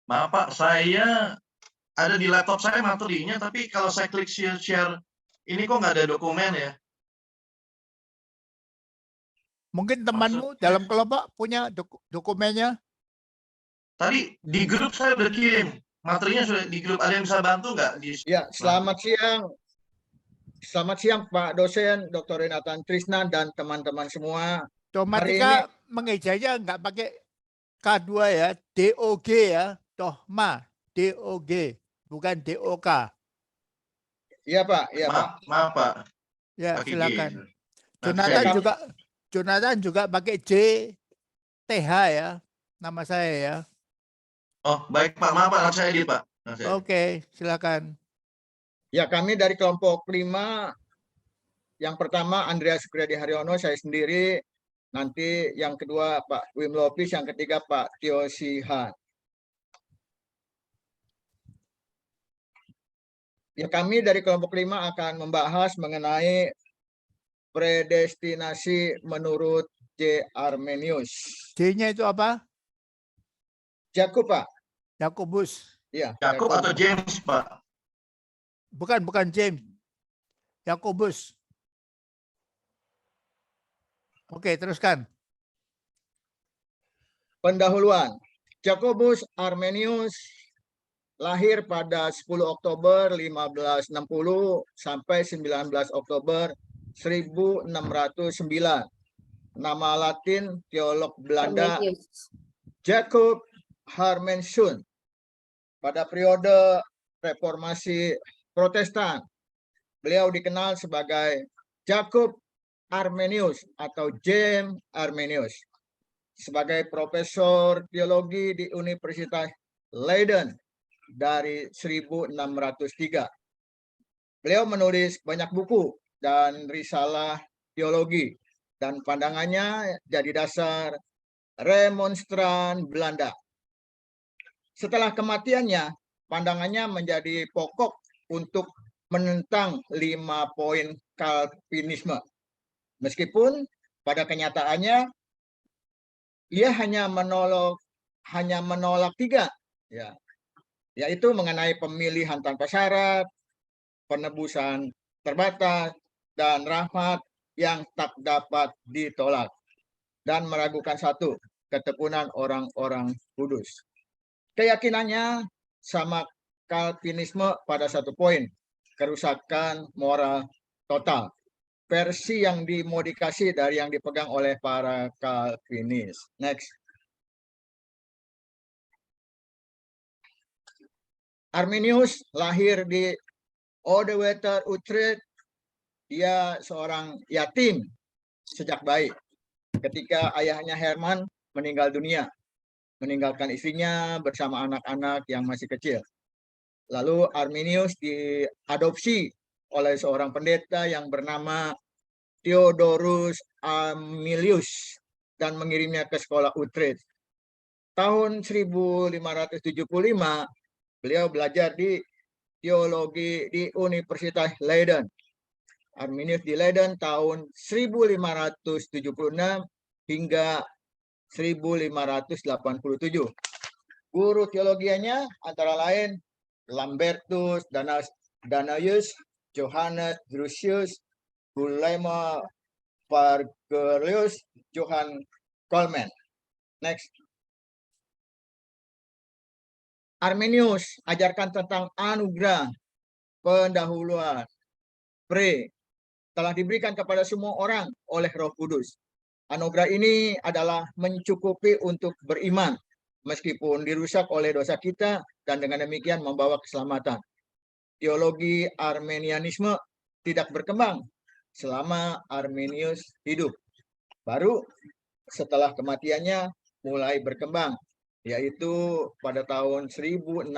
Maaf Pak, saya ada di laptop saya materinya, tapi kalau saya klik share ini kok nggak ada dokumen ya? Mungkin temanmu dalam kelompok punya dokumennya? Tadi di grup saya udah kirim, materinya sudah di grup. Ada yang bisa bantu nggak? Ya, selamat siang. Selamat siang Pak dosen, Dr. Renatan Trisna dan teman-teman semua. Domatika mengejanya nggak pakai K2 ya, DOG ya, Dohma, DOG, bukan DOK. Iya Pak, iya Pak. Maaf Pak. Ya, Pakai silakan. G. Jonathan juga pakai J, TH ya, nama saya ya. Oh, baik Pak, maaf Pak, anak saya Pak. Oke, silakan. Ya, kami dari kelompok 5, yang pertama Andreas Sukriyadi Haryono, saya sendiri. Nanti yang kedua Pak Wim Lopis, yang ketiga Pak Tio Sihan. Ya, kami dari kelompok 5 akan membahas mengenai predestinasi menurut J. Armenius. J-nya itu apa? Jakub Pak. Yakobus. Iya. Jakub atau James Pak? Bukan James. Yakobus. Oke, teruskan. Pendahuluan. Jakobus Armenius lahir pada 10 Oktober 1560 sampai 19 Oktober 1609. Nama Latin teolog Belanda Jacob Harmensun. Pada periode reformasi Protestan, beliau dikenal sebagai Jacob Armenius atau James Armenius. Sebagai profesor teologi di Universitas Leiden dari 1603. Beliau menulis banyak buku dan risalah teologi, dan pandangannya jadi dasar remonstran Belanda. Setelah kematiannya, pandangannya menjadi pokok untuk menentang 5 poin Calvinisme. Meskipun pada kenyataannya ia hanya menolak 3, ya, yaitu mengenai pemilihan tanpa syarat, penebusan terbatas, dan rahmat yang tak dapat ditolak, dan meragukan satu, ketekunan orang-orang kudus. Keyakinannya sama Calvinisme pada satu poin, kerusakan moral total. Versi yang dimodifikasi dari yang dipegang oleh para Calvinis. Next. Arminius lahir di Odeweter, Utrecht. Dia seorang yatim sejak bayi ketika ayahnya Herman meninggal dunia, meninggalkan istrinya bersama anak-anak yang masih kecil. Lalu Arminius diadopsi oleh seorang pendeta yang bernama Theodorus Amilius dan mengirimnya ke sekolah Utrecht. Tahun 1575 beliau belajar di teologi di Universitas Leiden. Arminius di Leiden tahun 1576 hingga 1587. Guru teologianya antara lain Lambertus Danaius, Johannes Drusius, Guillermo Pargelius, Johann Coleman. Next. Arminius ajarkan tentang anugerah pendahuluan telah diberikan kepada semua orang oleh Roh Kudus. Anugerah ini adalah mencukupi untuk beriman meskipun dirusak oleh dosa kita, dan dengan demikian membawa keselamatan. Teologi Armenianisme tidak berkembang selama Arminius hidup. Baru setelah kematiannya mulai berkembang, yaitu pada tahun 1609.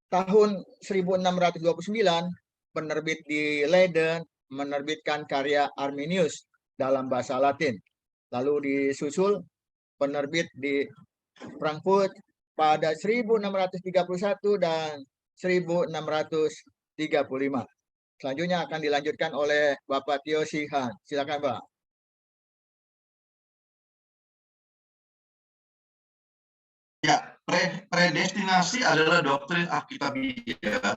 Tahun 1629, penerbit di Leiden menerbitkan karya Arminius dalam bahasa Latin. Lalu disusul penerbit di Frankfurt pada 1631 dan 1635. Selanjutnya akan dilanjutkan oleh Bapak Tio Sihan. Silakan Pak. Ya, Predestinasi adalah doktrin Alkitabiah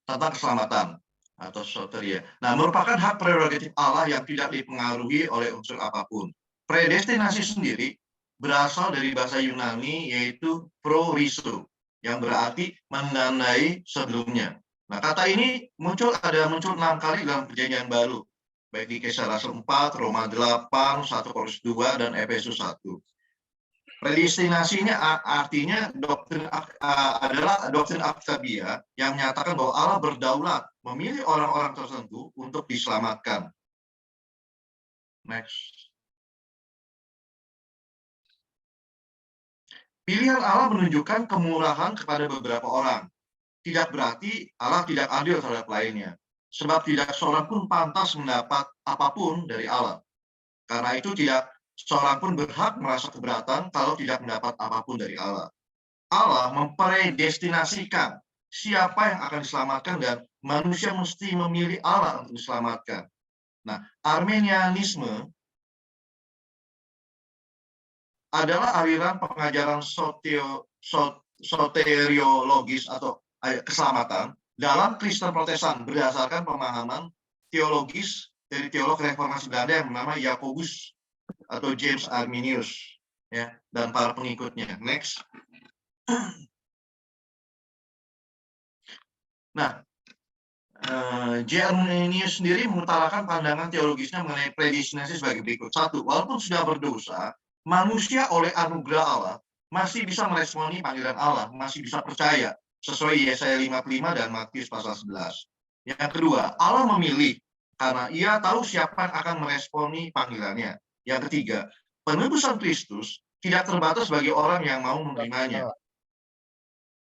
tentang keselamatan atau soteria. Nah, merupakan hak prerogatif Allah yang tidak dipengaruhi oleh unsur apapun. Predestinasi sendiri berasal dari bahasa Yunani yaitu proriso, yang berarti menandai sebelumnya. Nah, kata ini muncul 6 kali dalam Perjanjian Baru, baik di Kisah Rasul 4, Roma 8, 1 Korintus 2, dan Efesus 1. Predestinasinya artinya adalah doktrin Alkitabiah yang menyatakan bahwa Allah berdaulat memilih orang-orang tertentu untuk diselamatkan. Next. Pilihan Allah menunjukkan kemurahan kepada beberapa orang. Tidak berarti Allah tidak adil terhadap lainnya. Sebab tidak seorang pun pantas mendapat apapun dari Allah. Karena itu tidak seorang pun berhak merasa keberatan kalau tidak mendapat apapun dari Allah. Allah mempredestinasikan siapa yang akan diselamatkan dan manusia mesti memilih Allah untuk diselamatkan. Nah, Arminianisme adalah aliran pengajaran soteriologis atau keselamatan dalam Kristen Protestan berdasarkan pemahaman teologis dari teolog reformasi Belanda yang bernama Jacobus atau James Arminius, ya, dan para pengikutnya. Next. Nah, J. Arminius sendiri mengutarakan pandangan teologisnya mengenai predestinasi sebagai berikut. 1. Walaupun sudah berdosa, manusia oleh anugerah Allah masih bisa meresponi panggilan Allah, masih bisa percaya sesuai Yesaya 55 dan Matius pasal 11. Yang kedua, Allah memilih karena Ia tahu siapa yang akan meresponi panggilannya. Yang ketiga, penebusan Kristus tidak terbatas bagi orang yang mau menerimanya.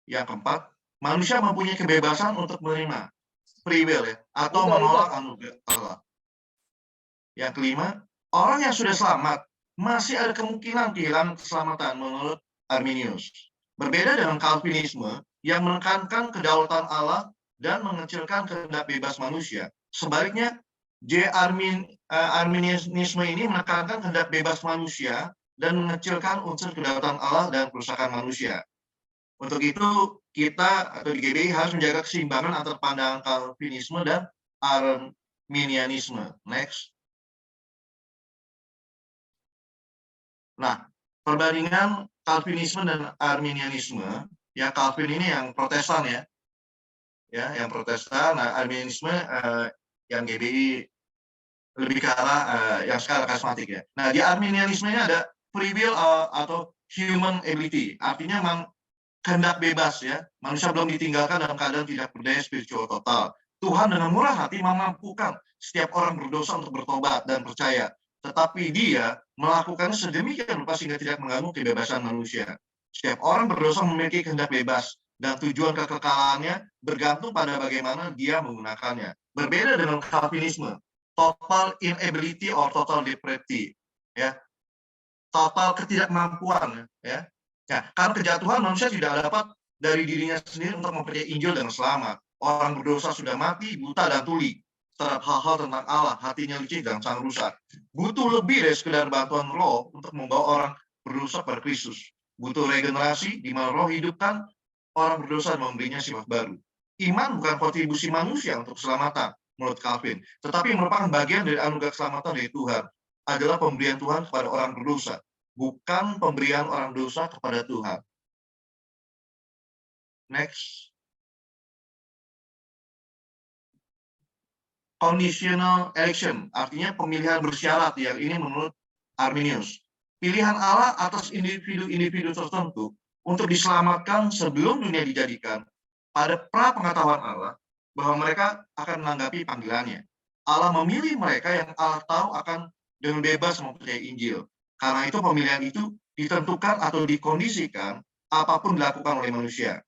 Yang keempat, manusia mempunyai kebebasan untuk menerima free will, ya, atau menolak anugerah Allah. Yang kelima, orang yang sudah selamat masih ada kemungkinan kehilangan keselamatan menurut Arminius. Berbeda dengan Calvinisme yang menekankan kedaulatan Allah dan mengecilkan kehendak bebas manusia. Sebaliknya, Arminianisme ini menekankan kehendak bebas manusia dan mengecilkan unsur kedaulatan Allah dan kerusakan manusia. Untuk itu, kita atau di GBI harus menjaga keseimbangan antara pandangan Calvinisme dan Arminianisme. Next. Nah, perbandingan Calvinisme dan Arminianisme, ya Calvin ini yang Protestan ya, yang Protestan. Nah, Arminianisme yang GBI lebih ke arah yang skala karismatik ya. Nah, di Arminianisme ini ada free will atau human ability, artinya memang kehendak bebas ya. Manusia belum ditinggalkan dalam keadaan tidak berdaya spiritual total. Tuhan dengan murah hati memampukan setiap orang berdosa untuk bertobat dan percaya. Tetapi Dia melakukannya sedemikian rupa sehingga tidak mengganggu kebebasan manusia. Setiap orang berdosa memiliki kehendak bebas dan tujuan kekekalannya bergantung pada bagaimana dia menggunakannya. Berbeda dengan Calvinisme, total inability or total depravity, ya, total ketidakmampuan, ya. Ya, karena kejatuhan manusia tidak dapat dari dirinya sendiri untuk mempercayai Injil dengan selamat. Orang berdosa sudah mati, buta dan tuli terhadap hal-hal tentang Allah, hatinya licik dan sangat rusak. Butuh lebih dari sekedar bantuan roh untuk membawa orang berdosa pada Kristus. Butuh regenerasi di mana roh hidupkan orang berdosa dan memberinya sifat baru. Iman bukan kontribusi manusia untuk keselamatan menurut Calvin, tetapi merupakan bagian dari anugerah keselamatan dari Tuhan. Adalah pemberian Tuhan kepada orang berdosa, bukan pemberian orang dosa kepada Tuhan. Next. Conditional election, artinya pemilihan bersyarat, yang ini menurut Arminius. Pilihan Allah atas individu-individu tertentu untuk diselamatkan sebelum dunia dijadikan pada pra-pengetahuan Allah bahwa mereka akan menanggapi panggilannya. Allah memilih mereka yang Allah tahu akan dengan bebas mempercayai Injil. Karena itu pemilihan itu ditentukan atau dikondisikan apapun dilakukan oleh manusia.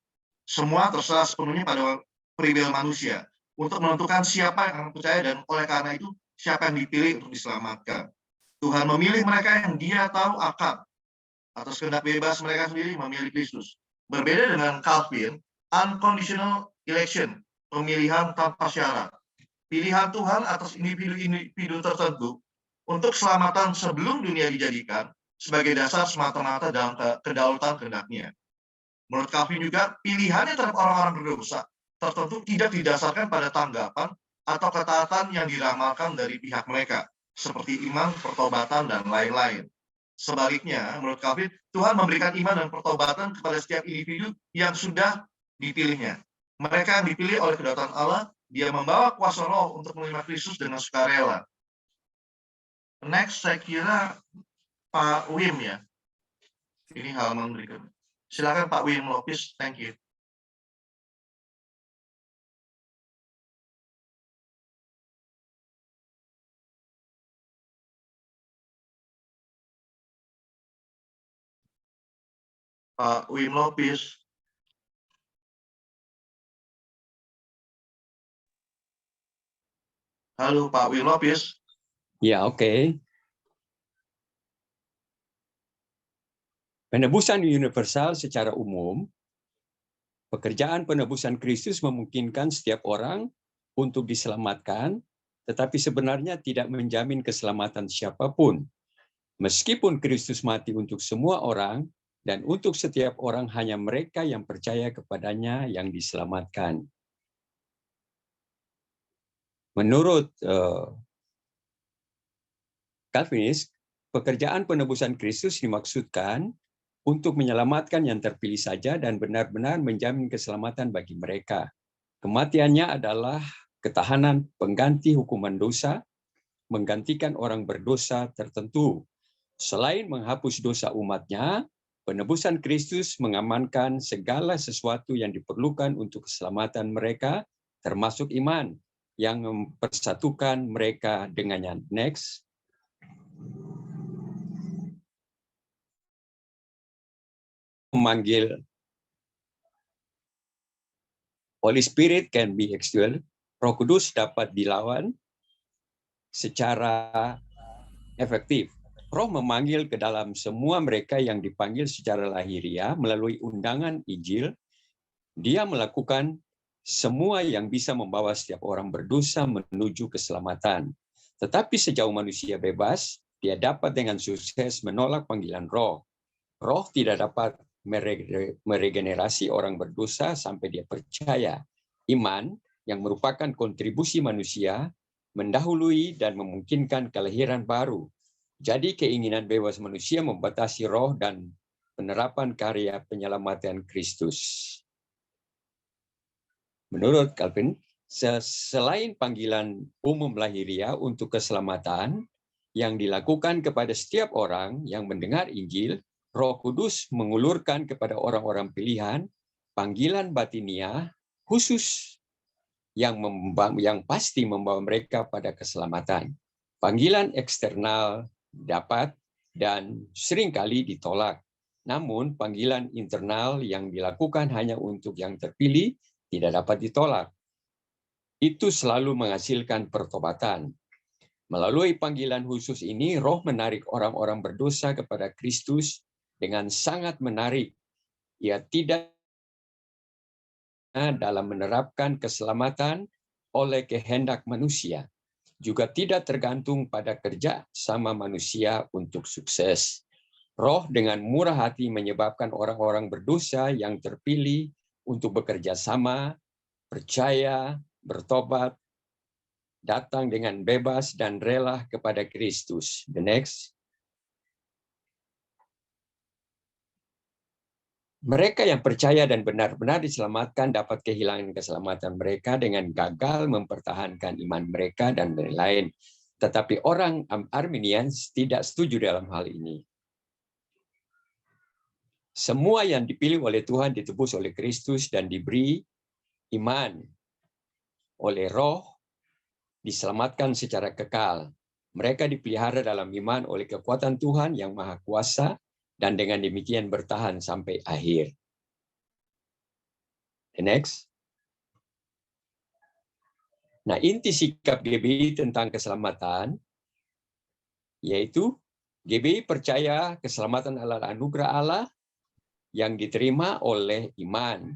Semua terserah sepenuhnya pada free will manusia untuk menentukan siapa yang akan percaya, dan oleh karena itu siapa yang dipilih untuk diselamatkan. Tuhan memilih mereka yang Dia tahu akan atas kehendak bebas mereka sendiri memilih Kristus. Berbeda dengan Calvin, unconditional election, pemilihan tanpa syarat. Pilihan Tuhan atas individu-individu tertentu untuk keselamatan sebelum dunia dijadikan sebagai dasar semata-mata dalam kedaulatan kehendak-Nya. Menurut Calvin juga, pilihannya terhadap orang-orang berdosa tertentu tidak didasarkan pada tanggapan atau ketaatan yang diramalkan dari pihak mereka, seperti iman, pertobatan, dan lain-lain. Sebaliknya, menurut Calvin, Tuhan memberikan iman dan pertobatan kepada setiap individu yang sudah dipilihnya. Mereka yang dipilih oleh kedatangan Allah, dia membawa kuasa roh untuk menerima Kristus dengan sukarela. Next, saya kira Pak Wim ya. Ini halaman berikutnya. Silakan Pak Wim Lopis, thank you. Pak Wim Lopis. Halo Pak Wim Lopis. Ya, oke. Penebusan universal secara umum, pekerjaan penebusan Kristus memungkinkan setiap orang untuk diselamatkan, tetapi sebenarnya tidak menjamin keselamatan siapapun. Meskipun Kristus mati untuk semua orang, dan untuk setiap orang hanya mereka yang percaya kepadanya yang diselamatkan. Menurut Calvinis, pekerjaan penebusan Kristus dimaksudkan untuk menyelamatkan yang terpilih saja dan benar-benar menjamin keselamatan bagi mereka. Kematiannya adalah ketahanan pengganti hukuman dosa, menggantikan orang berdosa tertentu. Selain menghapus dosa umatnya, penebusan Kristus mengamankan segala sesuatu yang diperlukan untuk keselamatan mereka, termasuk iman, yang mempersatukan mereka dengannya. Next. Memanggil Holy Spirit can be external. Roh Kudus dapat dilawan secara efektif. Roh memanggil ke dalam semua mereka yang dipanggil secara lahiriah melalui undangan Injil. Dia melakukan semua yang bisa membawa setiap orang berdosa menuju keselamatan. Tetapi sejauh manusia bebas, dia dapat dengan sukses menolak panggilan Roh. Roh tidak dapat meregenerasi orang berdosa sampai dia percaya. Iman, yang merupakan kontribusi manusia, mendahului dan memungkinkan kelahiran baru. Jadi keinginan bebas manusia membatasi roh dan penerapan karya penyelamatan Kristus. Menurut Calvin, selain panggilan umum lahiriah untuk keselamatan yang dilakukan kepada setiap orang yang mendengar Injil, Roh Kudus mengulurkan kepada orang-orang pilihan panggilan batiniah khusus yang pasti membawa mereka pada keselamatan. Panggilan eksternal dapat dan seringkali ditolak. Namun panggilan internal yang dilakukan hanya untuk yang terpilih tidak dapat ditolak. Itu selalu menghasilkan pertobatan. Melalui panggilan khusus ini, Roh menarik orang-orang berdosa kepada Kristus dengan sangat menarik. Ia tidak dalam menerapkan keselamatan oleh kehendak manusia, juga tidak tergantung pada kerja sama manusia untuk sukses. Roh dengan murah hati menyebabkan orang-orang berdosa yang terpilih untuk bekerja sama, percaya, bertobat, datang dengan bebas dan rela kepada Kristus. The next. Mereka yang percaya dan benar-benar diselamatkan dapat kehilangan keselamatan mereka dengan gagal mempertahankan iman mereka dan lain-lain. Tetapi orang Arminians tidak setuju dalam hal ini. Semua yang dipilih oleh Tuhan ditebus oleh Kristus dan diberi iman oleh Roh, diselamatkan secara kekal. Mereka dipelihara dalam iman oleh kekuatan Tuhan yang Maha Kuasa, dan dengan demikian bertahan sampai akhir. The next. Nah, inti sikap GBI tentang keselamatan, yaitu GBI percaya keselamatan adalah anugerah Allah yang diterima oleh iman.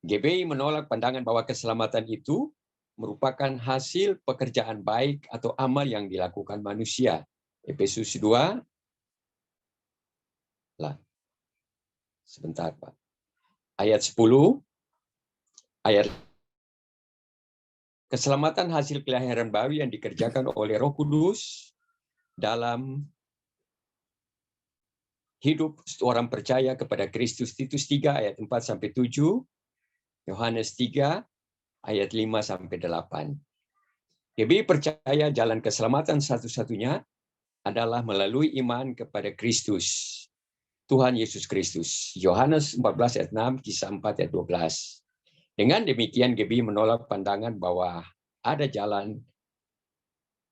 GBI menolak pandangan bahwa keselamatan itu merupakan hasil pekerjaan baik atau amal yang dilakukan manusia. Efesus 2. Sebentar, Pak. ayat 10, ayat keselamatan hasil kelahiran baru yang dikerjakan oleh Roh Kudus dalam hidup orang percaya kepada Kristus. Titus 3 ayat 4 sampai 7, Yohanes 3 ayat 5 sampai 8. GBI percaya jalan keselamatan satu-satunya adalah melalui iman kepada Kristus, Tuhan Yesus Kristus. Yohanes 14 ayat 6, Kisah 4 ayat 12. Dengan demikian GBI menolak pandangan bahwa ada jalan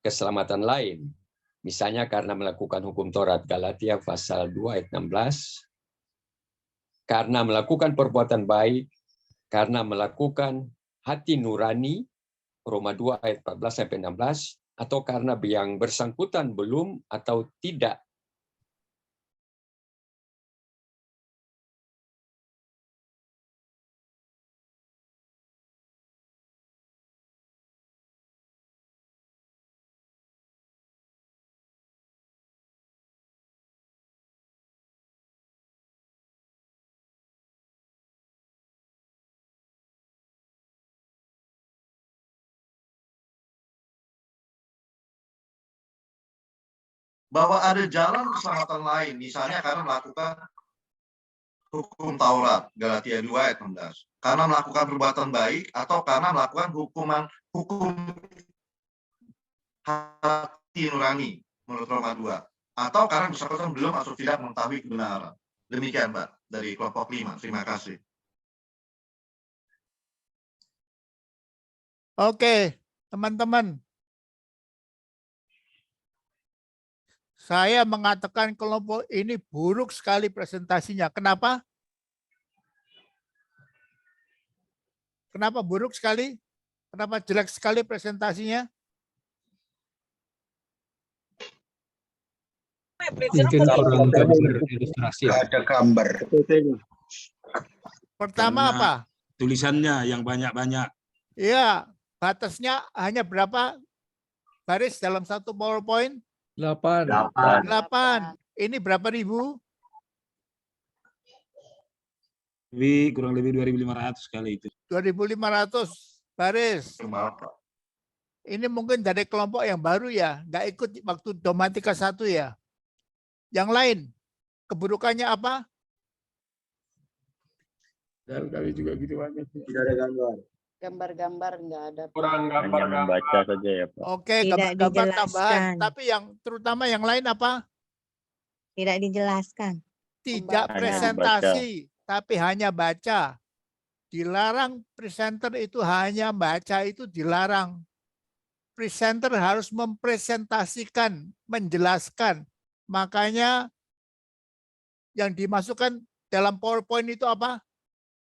keselamatan lain. Misalnya karena melakukan hukum Taurat, Galatia pasal 2 ayat 16, karena melakukan perbuatan baik, karena melakukan hati nurani, Roma 2 ayat 14 sampai 16, atau karena yang bersangkutan belum atau tidak bahwa ada jalan keselamatan lain, misalnya karena melakukan hukum Taurat, Galatia 2 ayat 16, karena melakukan perbuatan baik, atau karena melakukan hukum hati nurani, menurut Roma 2, atau karena bersangkutan belum atau tidak mengetahui kebenaran. Demikian, Pak, dari kelompok 5. Terima kasih. Oke, teman-teman. Saya mengatakan kelompok ini buruk sekali presentasinya. Kenapa? Kenapa buruk sekali? Kenapa jelek sekali presentasinya? Mungkin kurang gambar ilustrasi. Ada gambar. Pertama Karena apa? tulisannya yang banyak-banyak. Iya, batasnya hanya berapa baris dalam satu PowerPoint? 8. 8. Ini berapa ribu? Kurang lebih 2.500 kali itu. 2.500 baris. Ini mungkin dari kelompok yang baru ya, nggak ikut waktu Domatika 1 ya. Yang lain, keburukannya apa? Dan kami juga gitu banyak. Tidak ada gambar. Gambar-gambar nggak ada. Kurang gambar membaca saja ya Pak. Oke, Tidak gambar tambahan. dijelaskan. Tapi yang terutama yang lain apa? Tidak dijelaskan. Tidak Hanya presentasi, tapi hanya baca. Dilarang presenter itu hanya baca, itu dilarang. Presenter harus mempresentasikan, menjelaskan. Makanya yang dimasukkan dalam PowerPoint itu apa?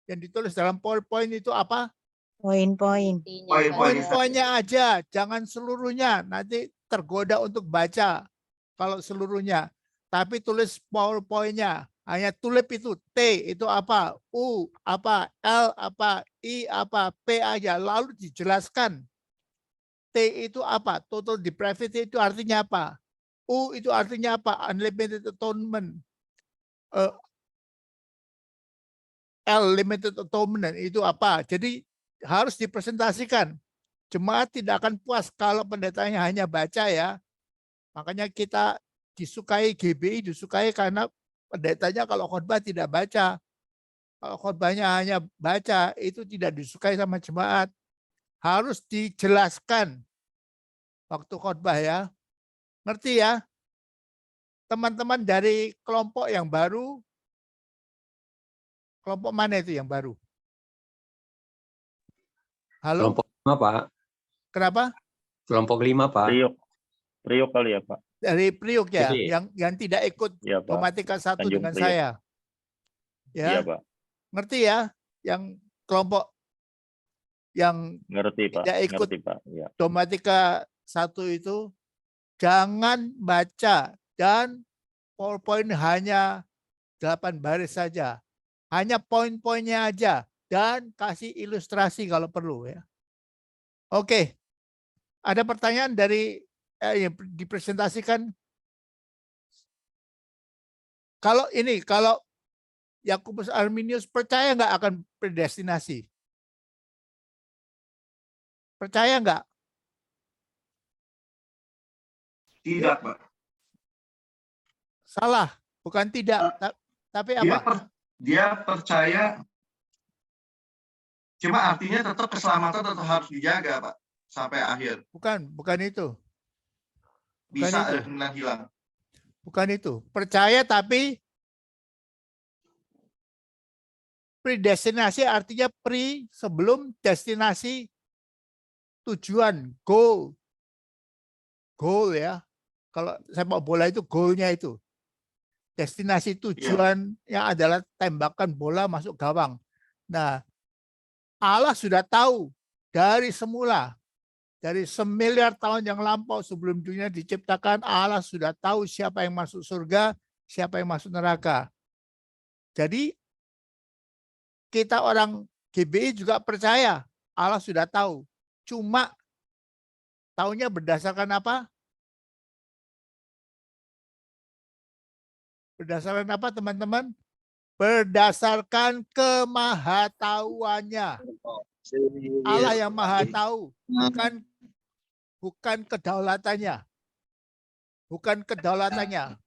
Yang ditulis dalam PowerPoint itu apa? Poin-poin. Intinya Poin-poin. saja. Poin-poinnya aja, jangan seluruhnya. Nanti tergoda untuk baca kalau seluruhnya. Tapi tulis PowerPoint-nya. Hanya tulip itu, T itu apa, U apa, L apa, I apa, P aja. Lalu dijelaskan. T itu apa, total depravity itu artinya apa. U itu artinya apa, unlimited atonement. L, limited atonement itu apa. Jadi harus dipresentasikan. Jemaat tidak akan puas kalau pendetanya hanya baca ya. Makanya kita disukai GBI, disukai karena pendetanya kalau khotbah tidak baca. Kalau khotbahnya hanya baca, itu tidak disukai sama jemaat. Harus dijelaskan waktu khotbah ya. Ngerti ya? Teman-teman dari kelompok yang baru, kelompok mana itu yang baru? Halo? kelompok 5, Pak. Kenapa? Kelompok 5, Pak. Priok kali ya Pak. Dari Priuk ya, Jadi, yang tidak ikut Iya Pak. Domatika 1 Tanjung dengan Priok. saya. Iya Ya, Pak. ngerti ya? Yang kelompok yang Ngerti Pak. tidak ikut Ngerti Pak. Iya. Domatika 1 itu jangan baca dan PowerPoint hanya 8 baris saja. Hanya poin-poinnya aja dan kasih ilustrasi kalau perlu ya. Oke. Ada pertanyaan dari yang dipresentasikan? Kalau Yakobus Arminius percaya nggak akan predestinasi? Percaya nggak? Tidak, Pak. Salah, bukan tidak. Tapi apa? Dia percaya, cuma artinya tetap keselamatan tetap harus dijaga, Pak, sampai akhir. Bukan itu. Bukan Bisa itu. ada kemungkinan hilang. Bukan itu. Percaya tapi predestinasi artinya sebelum destinasi, tujuan, goal. Goal ya. Kalau sepak bola itu goalnya itu. Destinasi tujuan yang adalah tembakan bola masuk gawang. Nah, Allah sudah tahu dari semula. Dari semiliar tahun yang lampau sebelum dunia diciptakan, Allah sudah tahu siapa yang masuk surga, siapa yang masuk neraka. Jadi kita orang GBI juga percaya Allah sudah tahu. Cuma tahunya berdasarkan apa? Berdasarkan apa teman-teman? Berdasarkan kemahatauannya. Allah yang maha tahu, bukan kedaulatannya. Bukan kedaulatannya.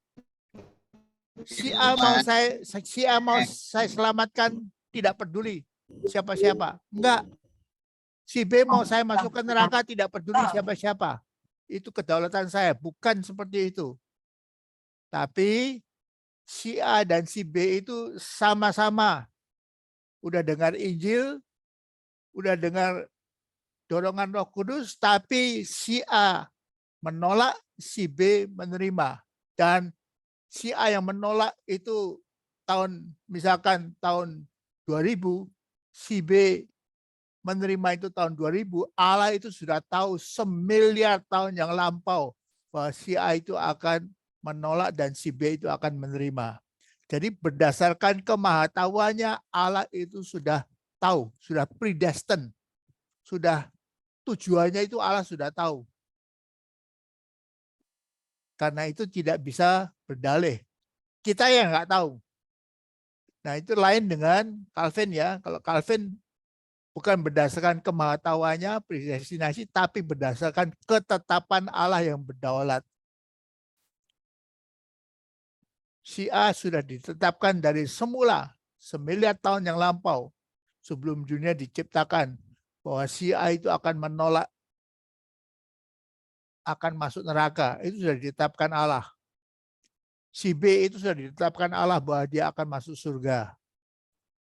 Si A mau saya selamatkan, tidak peduli siapa-siapa. Enggak. Si B mau saya masukkan neraka, tidak peduli siapa-siapa. Itu kedaulatan saya, bukan seperti itu. Tapi si A dan si B itu sama-sama udah dengar Injil, udah dengar dorongan Roh Kudus, tapi si A menolak, si B menerima. Dan si A yang menolak itu misalkan tahun 2000, si B menerima itu tahun 2000, Allah itu sudah tahu semiliar tahun yang lampau bahwa si A itu akan menolak dan si B itu akan menerima. Jadi berdasarkan kemahatauannya, Allah itu sudah tahu, sudah predestined, sudah tujuannya itu Allah sudah tahu. Karena itu tidak bisa berdalih. Kita yang nggak tahu. Nah itu lain dengan Calvin ya. Kalau Calvin bukan berdasarkan kemahatauannya, predestinasi, tapi berdasarkan ketetapan Allah yang berdaulat. Si A sudah ditetapkan dari semula, semiliar tahun yang lampau, sebelum dunia diciptakan, bahwa si A itu akan menolak, akan masuk neraka. Itu sudah ditetapkan Allah. Si B itu sudah ditetapkan Allah bahwa dia akan masuk surga.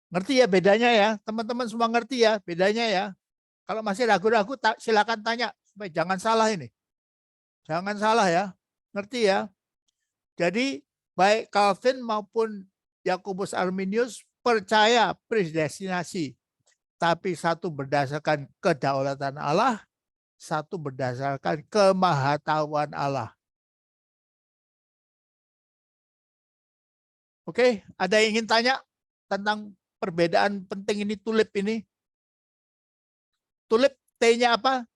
Ngerti ya bedanya ya? Teman-teman semua ngerti ya bedanya ya? Kalau masih ragu-ragu silakan tanya supaya jangan salah ini. Jangan salah ya. Ngerti ya? Jadi baik Calvin maupun Yakobus Arminius percaya predestinasi. Tapi satu berdasarkan kedaulatan Allah, satu berdasarkan kemahatauan Allah. Oke, ada yang ingin tanya tentang perbedaan penting ini tulip ini? Tulip T-nya apa?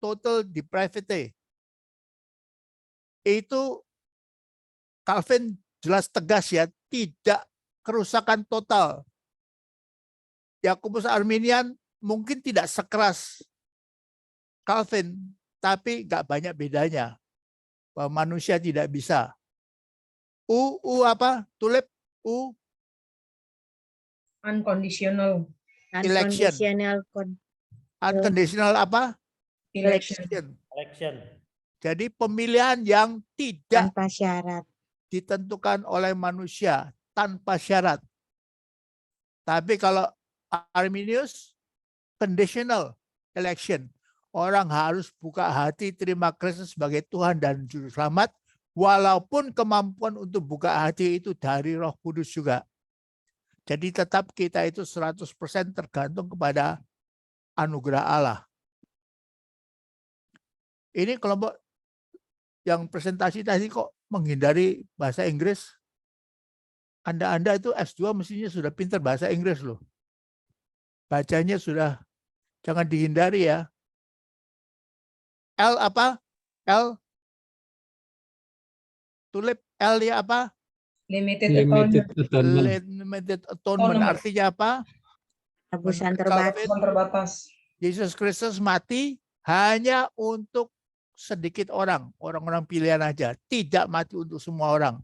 Total depravity. Itu Calvin jelas tegas ya, tidak kerusakan total. Yakobus Arminian mungkin tidak sekeras Calvin, tapi nggak banyak bedanya. Bahwa manusia tidak bisa. U apa? Tulip U Unconditional. election. Unconditional apa? Election. Jadi pemilihan yang tidak Tanpa syarat. ditentukan oleh manusia, tanpa syarat. Tapi kalau Arminius, conditional election. Orang harus buka hati terima Kristus sebagai Tuhan dan Juru Selamat, walaupun kemampuan untuk buka hati itu dari Roh Kudus juga. Jadi tetap kita itu 100% tergantung kepada anugerah Allah. Ini kelompok yang presentasi tadi kok menghindari bahasa Inggris. Anda itu S2 mestinya sudah pintar bahasa Inggris loh. Bacanya sudah, jangan dihindari ya. L apa? L tulip L ya apa? Limited Limited atonement. atonement. Limited atonement Atonement. artinya apa? Tebusan Menurut terbatas. Calvin, Atonement terbatas. Yesus Kristus mati hanya untuk sedikit orang, orang-orang pilihan aja, tidak mati untuk semua orang.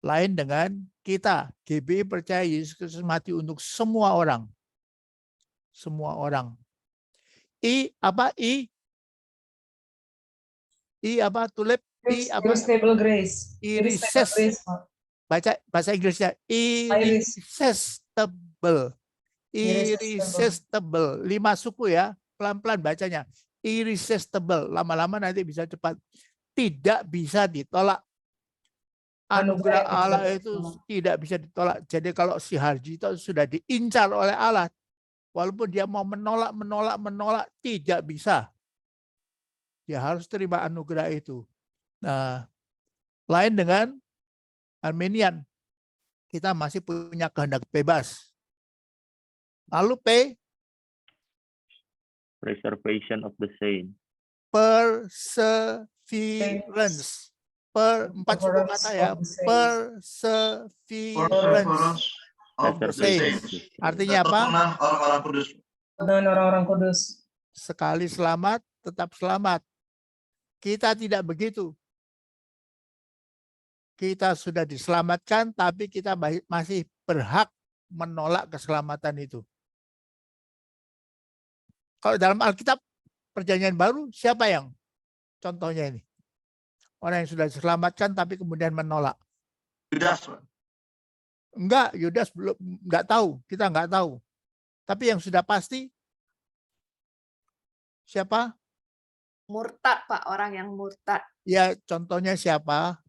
Lain dengan kita, GBI percaya Yesus Kristus mati untuk semua orang. Semua orang. I apa? I apa? Tulip? I apa? Irresistible grace. Irresistible grace, Pak. Baca bahasa Inggrisnya. Irresistible. Irresistible. 5 suku ya. Pelan-pelan bacanya. Irresistible. Lama-lama nanti bisa cepat. Tidak bisa ditolak. Anugerah Allah itu tidak bisa ditolak. Jadi kalau si Harjito sudah diincar oleh Allah, walaupun dia mau menolak, tidak bisa. Dia harus terima anugerah itu. Nah, lain dengan Arminian. Kita masih punya kehendak bebas. Lalu P, Preservation of the saint. perseverance. 4 suku kata ya. Perseverance of the saints. Artinya apa? Keturunan orang-orang kudus. Dan orang-orang kudus. Sekali selamat, tetap selamat. Kita tidak begitu. Kita sudah diselamatkan, tapi kita masih berhak menolak keselamatan itu. Kalau dalam Alkitab, Perjanjian Baru, siapa yang contohnya ini? Orang yang sudah diselamatkan, tapi kemudian menolak. Yudas. Enggak, Yudas belum, enggak tahu. Kita enggak tahu. Tapi yang sudah pasti, siapa? Murtad, Pak, orang yang murtad. Ya, contohnya siapa?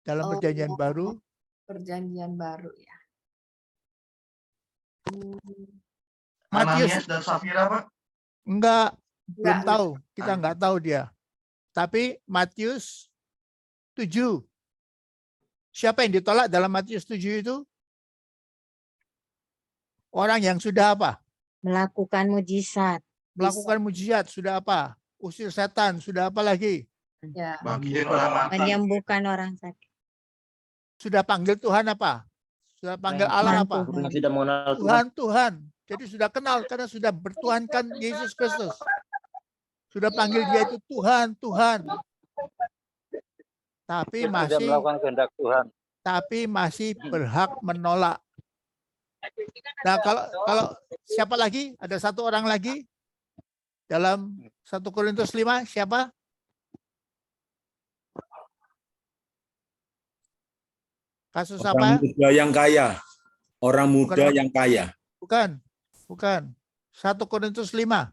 Dalam Perjanjian Baru? Perjanjian Baru ya. Matius dan Safira, Pak? enggak, belum Enggak. tahu. Kita enggak tahu dia. Tapi Matius 7. Siapa yang ditolak dalam Matius 7 itu? Orang yang sudah apa? Melakukan mujizat. Melakukan mujizat, sudah apa? Usir setan, sudah apa lagi? Ya. Bangkitin orang mati. Menyembuhkan orang sakit. Sudah panggil Tuhan apa? Sudah panggil Allah apa? Tuhan. Tidak mengenal Tuhan, Tuhan. Jadi sudah kenal karena sudah bertuhankan Yesus Kristus. Sudah panggil dia itu Tuhan, Tuhan. Tapi masih melakukan kehendak Tuhan. tapi masih berhak menolak. Nah, kalau siapa lagi? Ada satu orang lagi dalam 1 Korintus 5, siapa? Kasus Orang apa? muda yang kaya. Orang muda Bukan. yang kaya. Bukan. 1 Korintus 5.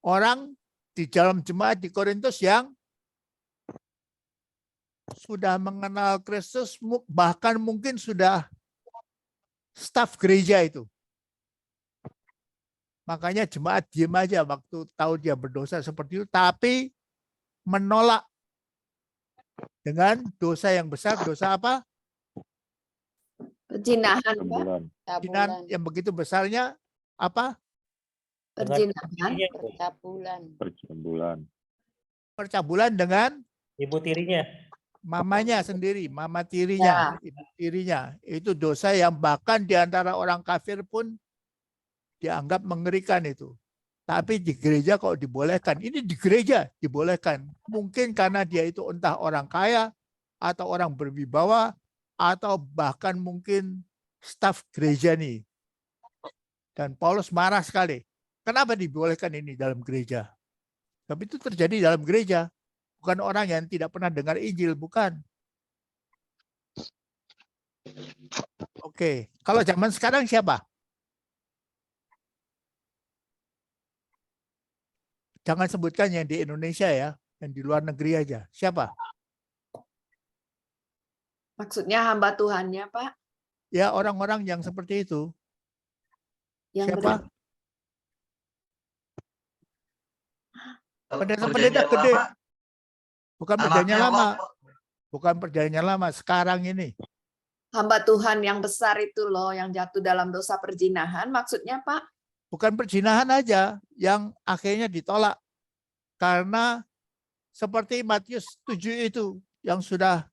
Orang di dalam jemaat di Korintus yang sudah mengenal Kristus, bahkan mungkin sudah staf gereja itu. Makanya jemaat diam aja waktu tahu dia berdosa seperti itu, tapi menolak dengan dosa yang besar. Dosa apa? Perjinahan, Pak. Bulan. Perjinahan yang begitu besarnya apa? Perjinahan, percabulan. Percabulan dengan ibu tirinya. Mamanya sendiri, mama tirinya, ibu tirinya. Itu dosa yang bahkan di antara orang kafir pun dianggap mengerikan itu. Tapi di gereja kok dibolehkan. Ini di gereja dibolehkan. Mungkin karena dia itu entah orang kaya, atau orang berwibawa, atau bahkan mungkin staf gereja nih. Dan Paulus marah sekali. Kenapa dibolehkan ini dalam gereja? Tapi itu terjadi dalam gereja. Bukan orang yang tidak pernah dengar Injil, bukan. Oke, kalau zaman sekarang siapa? Jangan sebutkan yang di Indonesia ya, yang di luar negeri aja. Siapa? Maksudnya hamba Tuhannya, Pak? Ya, orang-orang yang seperti itu. Yang siapa? Pendeta-pendeta gede. Bukan perjanjian lama. Bukan perjanjian lama, sekarang ini. Hamba Tuhan yang besar itu loh, yang jatuh dalam dosa perjinahan, maksudnya Pak? Bukan perjinahan aja, yang akhirnya ditolak. Karena seperti Matius 7 itu yang sudah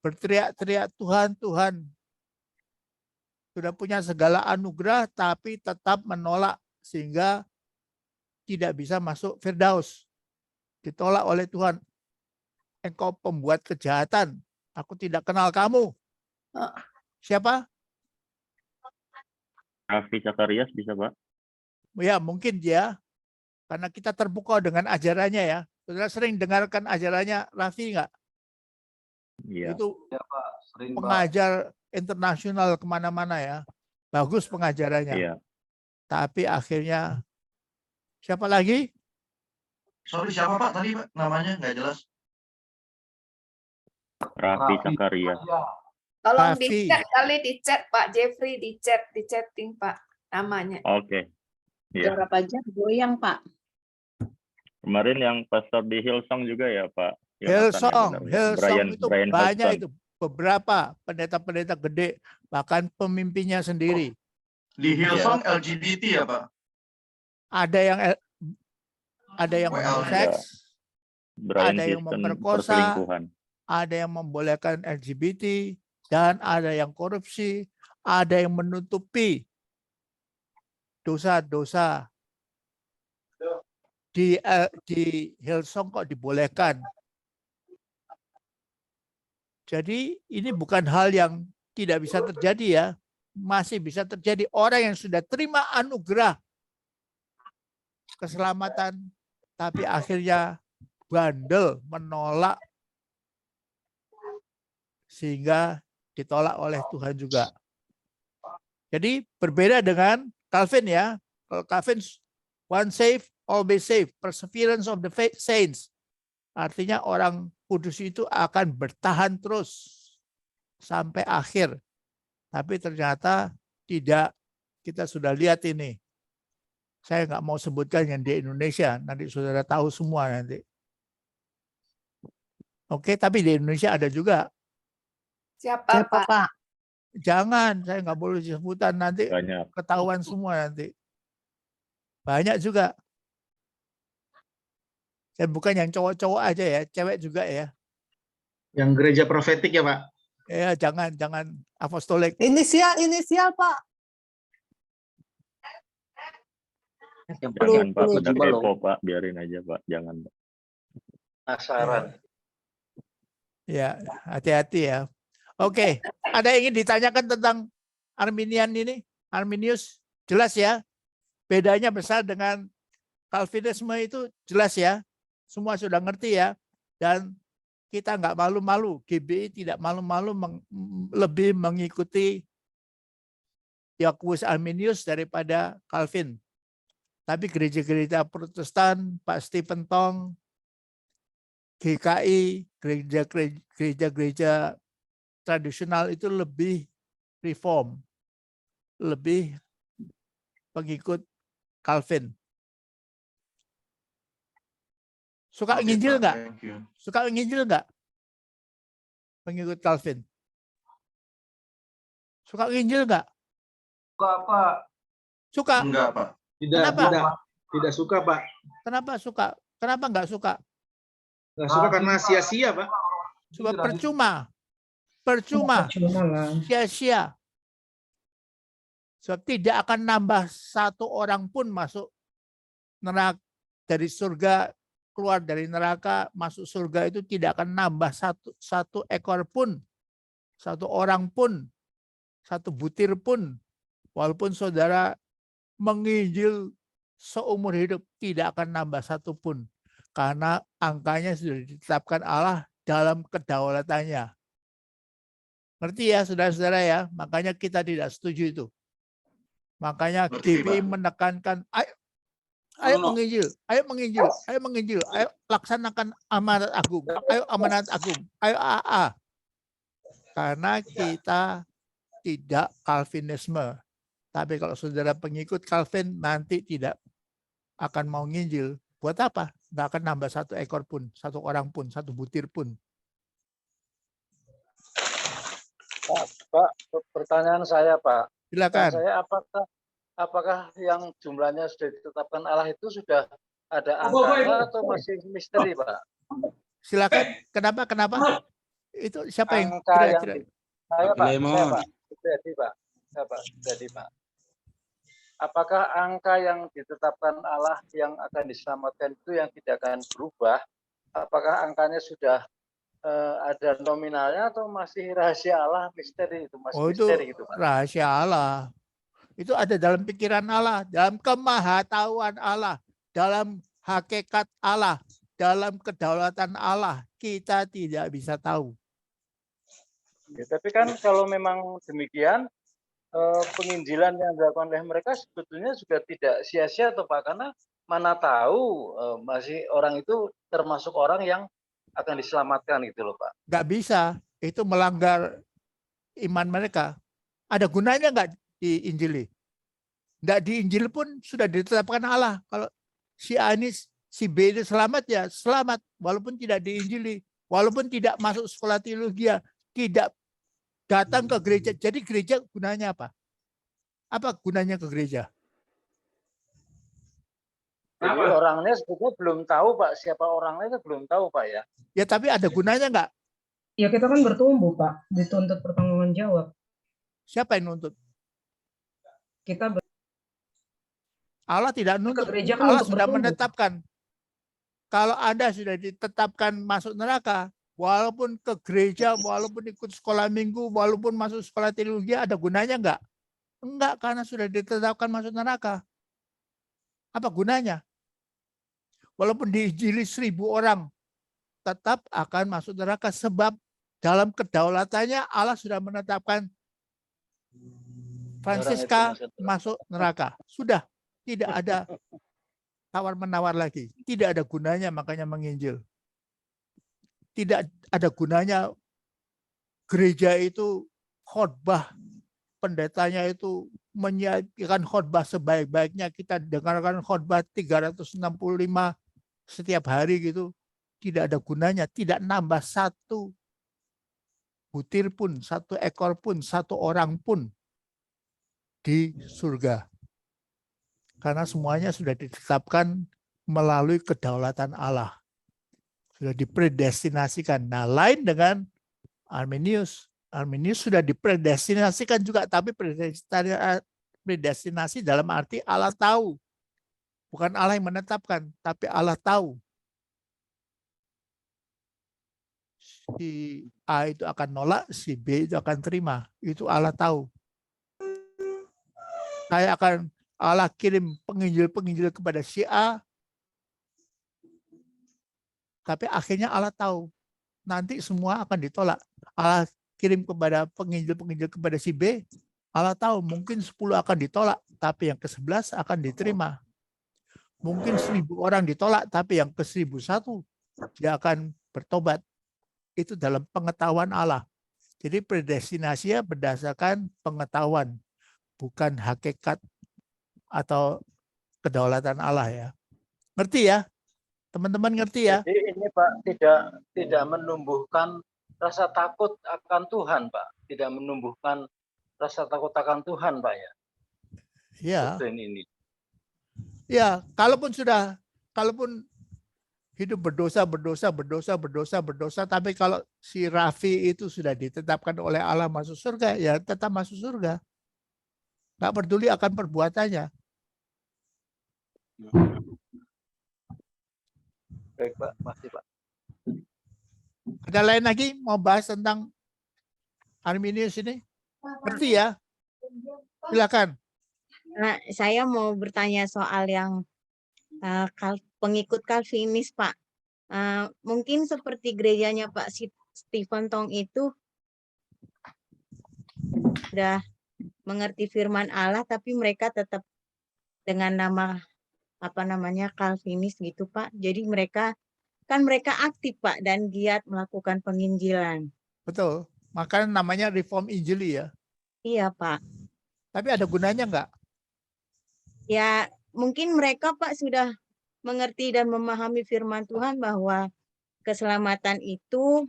berteriak-teriak Tuhan, Tuhan. Sudah punya segala anugerah tapi tetap menolak sehingga tidak bisa masuk Firdaus. Ditolak oleh Tuhan. Engkau pembuat kejahatan. Aku tidak kenal kamu. Siapa? Raffi Zakarias bisa, Pak? Ya, mungkin dia. Karena kita terpukau dengan ajarannya ya. Saudara sering dengarkan ajarannya Raffi enggak? Iya. Itu Ya, Pak. Sering, Pak. pengajar internasional kemana-mana ya. Bagus pengajarannya. Iya. Tapi akhirnya siapa lagi? Sorry, siapa Pak tadi Pak? Namanya nggak jelas. Raffi Zakarias. Tolong Raffi. di chat kali, di chat Pak Jeffrey, di chatting Pak namanya. Oke. Iya. Berapa jam goyang, Pak? Kemarin yang pastor di Hillsong juga ya, Pak? Hillsong itu Brian banyak Hudson. itu. Beberapa pendeta-pendeta gede, bahkan pemimpinnya sendiri. Di Hillsong LGBT ya Pak? Ada yang WL. seks, Brian ada yang Houston memperkosa, perselingkuhan. ada yang membolehkan LGBT, dan ada yang korupsi, ada yang menutupi dosa-dosa. Di Hillsong kok dibolehkan. Jadi ini bukan hal yang tidak bisa terjadi ya. Masih bisa terjadi. Orang yang sudah terima anugerah keselamatan, tapi akhirnya bandel menolak sehingga ditolak oleh Tuhan juga. Jadi berbeda dengan Calvin ya. Kalau Calvin one save, always save. Perseverance of the saints. Artinya orang kudus itu akan bertahan terus sampai akhir. Tapi ternyata tidak. Kita sudah lihat ini. Saya nggak mau sebutkan yang di Indonesia. Nanti saudara tahu semua nanti. Oke, tapi di Indonesia ada juga. Siapa Pak? Jangan, saya nggak boleh sebutan nanti. Banyak. Ketahuan semua nanti. Banyak juga. Dan bukan yang cowok-cowok aja ya, cewek juga ya. Yang gereja profetik ya, Pak? Ya, jangan apostolik. Inisial Pak. Jangan Pak, udah kepo Pak, biarin aja Pak, jangan Pak. Penasaran. Ya, hati-hati ya. Oke, ada yang ingin ditanyakan tentang Arminian ini? Arminius, jelas ya? Bedanya besar dengan Calvinisme itu jelas ya? Semua sudah ngerti ya? Dan kita nggak malu-malu, GBI tidak malu-malu lebih mengikuti Yakobus Arminius daripada Calvin. Tapi gereja-gereja Protestan, Pak Stephen Tong, GKI, gereja-gereja tradisional itu lebih reform, lebih pengikut Calvin. Suka nginjil nggak? Suka nginjil nggak? Pengikut Calvin. Suka nginjil nggak? Suka, Pak. Suka. Enggak Pak. Tidak suka, Pak. Kenapa suka? Kenapa nggak suka? Nggak suka karena sia-sia, Pak. Sebab percuma, sia-sia. Sebab tidak akan nambah satu orang pun masuk neraka dari surga, keluar dari neraka, masuk surga itu tidak akan nambah satu ekor pun, satu orang pun, satu butir pun. Walaupun saudara menginjil seumur hidup, tidak akan nambah satu pun. Karena angkanya sudah ditetapkan Allah dalam kedaulatannya. Ngerti ya saudara-saudara ya? Makanya kita tidak setuju itu. Makanya GBI menekankan, ayo menginjil, ayo laksanakan amanat agung, ayo amanat agung, ayo AA. Karena kita tidak Calvinisme. Tapi kalau saudara pengikut Calvin nanti tidak akan mau nginjil. Buat apa? Nggak akan nambah satu ekor pun, satu orang pun, satu butir pun. Pak, pertanyaan saya Pak. Silakan. Saya apakah yang jumlahnya sudah ditetapkan Allah itu sudah ada angkanya atau masih misteri, Pak? Silakan. Kenapa? Itu siapa yang Angka yang kira-kira? saya, Pak, Lemon. saya, Pak. Jadi, Pak. Saya, Pak. Jadi, Pak. Apakah angka yang ditetapkan Allah yang akan diselamatkan itu yang tidak akan berubah? Apakah angkanya sudah ada nominalnya atau masih rahasia Allah, misteri itu, masih Oh, itu misteri gitu, Pak? rahasia Allah. Itu ada dalam pikiran Allah, dalam kemahatauan Allah, dalam hakikat Allah, dalam kedaulatan Allah. Kita tidak bisa tahu. Ya, tapi kan kalau memang demikian, penginjilan yang dilakukan oleh mereka sebetulnya juga tidak sia-sia tuh Pak, karena mana tahu masih orang itu termasuk orang yang akan diselamatkan gitu loh Pak. Nggak bisa, itu melanggar iman mereka. Ada gunanya nggak diinjili? Nggak diinjil pun sudah ditetapkan Allah. Kalau si A ini, si B itu selamat ya selamat, walaupun tidak diinjili, walaupun tidak masuk sekolah teologi, tidak datang ke gereja. Jadi gereja gunanya apa? Apa gunanya ke gereja? Jadi orangnya sebetulnya belum tahu Pak, siapa orangnya itu belum tahu Pak ya. Ya tapi ada gunanya nggak? Ya kita kan bertumbuh, Pak, dituntut pertanggungan jawab. Siapa yang nuntut? Kita Allah tidak nuntut. gereja kan Allah untuk sudah bertumbuh. menetapkan. Kalau Anda sudah ditetapkan masuk neraka, walaupun ke gereja, walaupun ikut sekolah minggu, walaupun masuk sekolah teologi, ada gunanya nggak? Enggak, karena sudah ditetapkan masuk neraka. Apa gunanya? Walaupun diinjili 1.000 orang, tetap akan masuk neraka sebab dalam kedaulatannya Allah sudah menetapkan Francisca masuk neraka. Sudah, tidak ada tawar-menawar lagi. Tidak ada gunanya makanya menginjil. Tidak ada gunanya gereja itu khotbah, pendetanya itu menyajikan khotbah sebaik-baiknya. Kita dengarkan khotbah 365 setiap hari gitu. Tidak ada gunanya, tidak nambah satu butir pun, satu ekor pun, satu orang pun di surga. Karena semuanya sudah ditetapkan melalui kedaulatan Allah. Sudah dipredestinasikan. Nah, lain dengan Arminius. Arminius sudah dipredestinasikan juga, tapi predestinasi dalam arti Allah tahu. Bukan Allah yang menetapkan, tapi Allah tahu. Si A itu akan nolak, si B itu akan terima. Itu Allah tahu. Allah kirim penginjil-penginjil kepada si A, tapi akhirnya Allah tahu. Nanti semua akan ditolak. Allah kirim kepada penginjil-penginjil kepada si B, Allah tahu mungkin 10 akan ditolak, tapi yang ke-11 akan diterima. Mungkin 1.000 orang ditolak, tapi yang ke-1.001 dia akan bertobat. Itu dalam pengetahuan Allah. Jadi predestinasinya berdasarkan pengetahuan, bukan hakikat atau kedaulatan Allah ya. Ngerti ya? Teman-teman ngerti ya? Jadi ini Pak tidak menumbuhkan rasa takut akan Tuhan Pak. Tidak menumbuhkan rasa takut akan Tuhan Pak ya. Ya. Ini. Ya, kalaupun hidup berdosa, tapi kalau si Raffi itu sudah ditetapkan oleh Allah masuk surga, ya tetap masuk surga. Nggak peduli akan perbuatannya. Baik Pak, masih Pak. Ada lain lagi mau bahas tentang Arminius ini? Ngerti ya? Silakan. Nah, saya mau bertanya soal yang pengikut Calvinis, Pak. Mungkin seperti gerejanya Pak Stephen Tong itu sudah mengerti firman Allah, tapi mereka tetap dengan nama Calvinis gitu Pak. Jadi mereka aktif Pak dan giat melakukan penginjilan. Betul. Makanya namanya Reform Injili ya. Iya Pak. Tapi ada gunanya enggak? Ya mungkin mereka Pak sudah mengerti dan memahami firman Tuhan bahwa keselamatan itu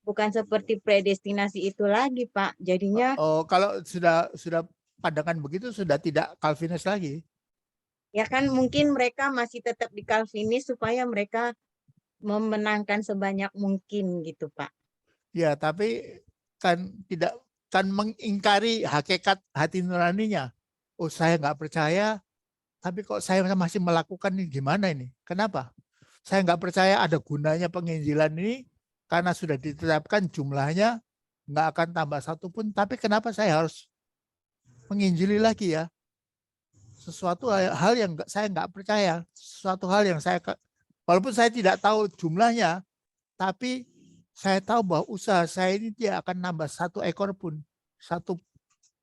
bukan seperti predestinasi itu lagi Pak. Jadinya kalau sudah pandangan begitu sudah tidak Calvinis lagi. Ya kan mungkin mereka masih tetap di Calvinis supaya mereka memenangkan sebanyak mungkin gitu, Pak. Ya, tapi kan tidak kan mengingkari hakikat hati nuraninya. Oh, saya nggak percaya, tapi kok saya masih melakukan ini, gimana ini? Kenapa? Saya nggak percaya ada gunanya penginjilan ini karena sudah ditetapkan jumlahnya nggak akan tambah satu pun. Tapi kenapa saya harus menginjili lagi ya? Sesuatu hal yang saya nggak percaya, sesuatu hal yang walaupun saya tidak tahu jumlahnya, tapi saya tahu bahwa usaha saya ini tidak akan nambah satu ekor pun, satu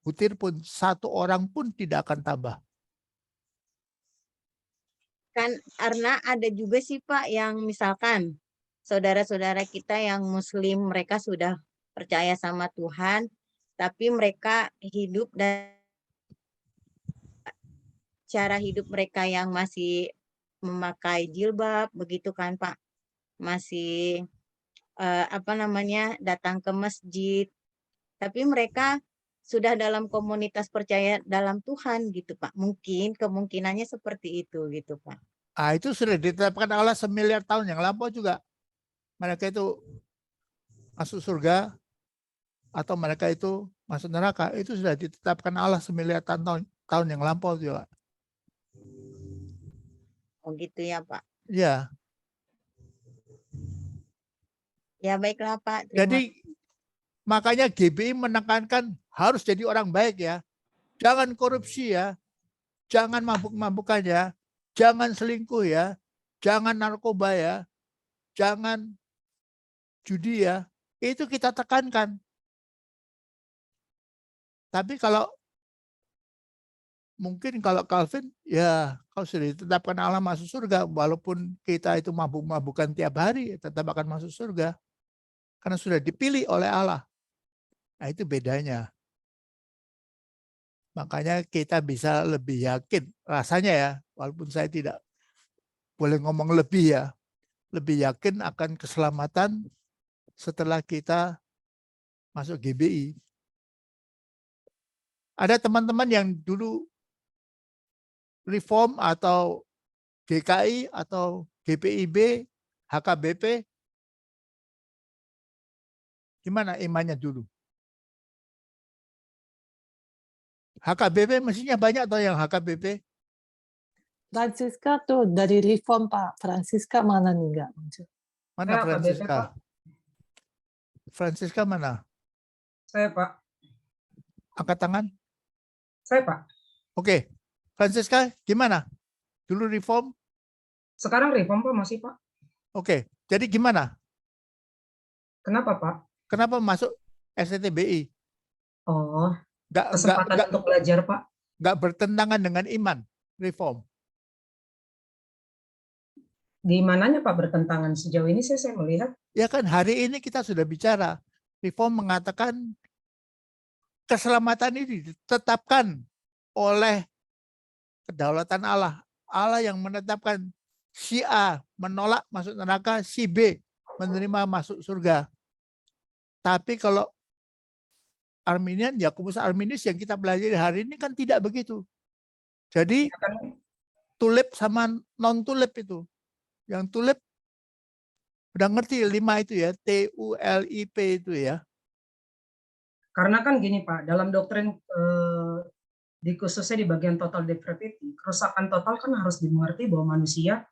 butir pun, satu orang pun tidak akan tambah. Kan karena ada juga sih Pak yang misalkan saudara-saudara kita yang Muslim, mereka sudah percaya sama Tuhan, tapi mereka hidup dan cara hidup mereka yang masih memakai jilbab, begitu kan Pak, masih datang ke masjid, tapi mereka sudah dalam komunitas percaya dalam Tuhan gitu Pak. Mungkin kemungkinannya seperti itu gitu Pak. Ah, itu sudah ditetapkan Allah semiliar tahun yang lampau juga. Mereka itu masuk surga atau mereka itu masuk neraka, itu sudah ditetapkan Allah semiliar tahun yang lampau juga. Oh gitu ya Pak. Ya. Ya baiklah Pak. Jadi makanya GBI menekankan harus jadi orang baik ya. Jangan korupsi ya. Jangan mabuk-mabukan ya. Jangan selingkuh ya. Jangan narkoba ya. Jangan judi ya. Itu kita tekankan. Tapi mungkin kalau Calvin, ya kau sudah ditetapkan Allah masuk surga. Walaupun kita itu mabuk-mabukan tiap hari, tetap akan masuk surga. Karena sudah dipilih oleh Allah. Nah itu bedanya. Makanya kita bisa lebih yakin. Rasanya ya, walaupun saya tidak boleh ngomong lebih ya. Lebih yakin akan keselamatan setelah kita masuk GBI. Ada teman-teman yang dulu reform atau GKI atau GPIB, HKBP, gimana imannya dulu? HKBP mestinya banyak atau yang HKBP? Francisca tuh dari reform Pak. Francisca mana nih enggak muncul? Mana Saya Francisca? HKBP, Pak. Francisca mana? Saya Pak. Angkat tangan. Saya Pak. Oke. Francisca gimana? Dulu reform? Sekarang reform Pak masih Pak. Oke. Jadi gimana? Kenapa Pak? Kenapa masuk STTBI? Oh, kesempatan untuk belajar Pak. Nggak bertentangan dengan iman, reform. Di mananya Pak bertentangan? Sejauh ini saya melihat. Ya kan hari ini kita sudah bicara. Reform mengatakan keselamatan ini ditetapkan oleh kedaulatan Allah. Allah yang menetapkan si A menolak masuk neraka, si B menerima masuk surga. Tapi kalau Arminian, Yakobus Arminius yang kita pelajari hari ini kan tidak begitu. Jadi tulip sama non-tulip itu. Yang tulip udah ngerti 5 itu ya, TULIP itu ya. Karena kan gini Pak, dalam doktrin di khususnya di bagian total depravity, kerusakan total kan harus dimengerti bahwa manusia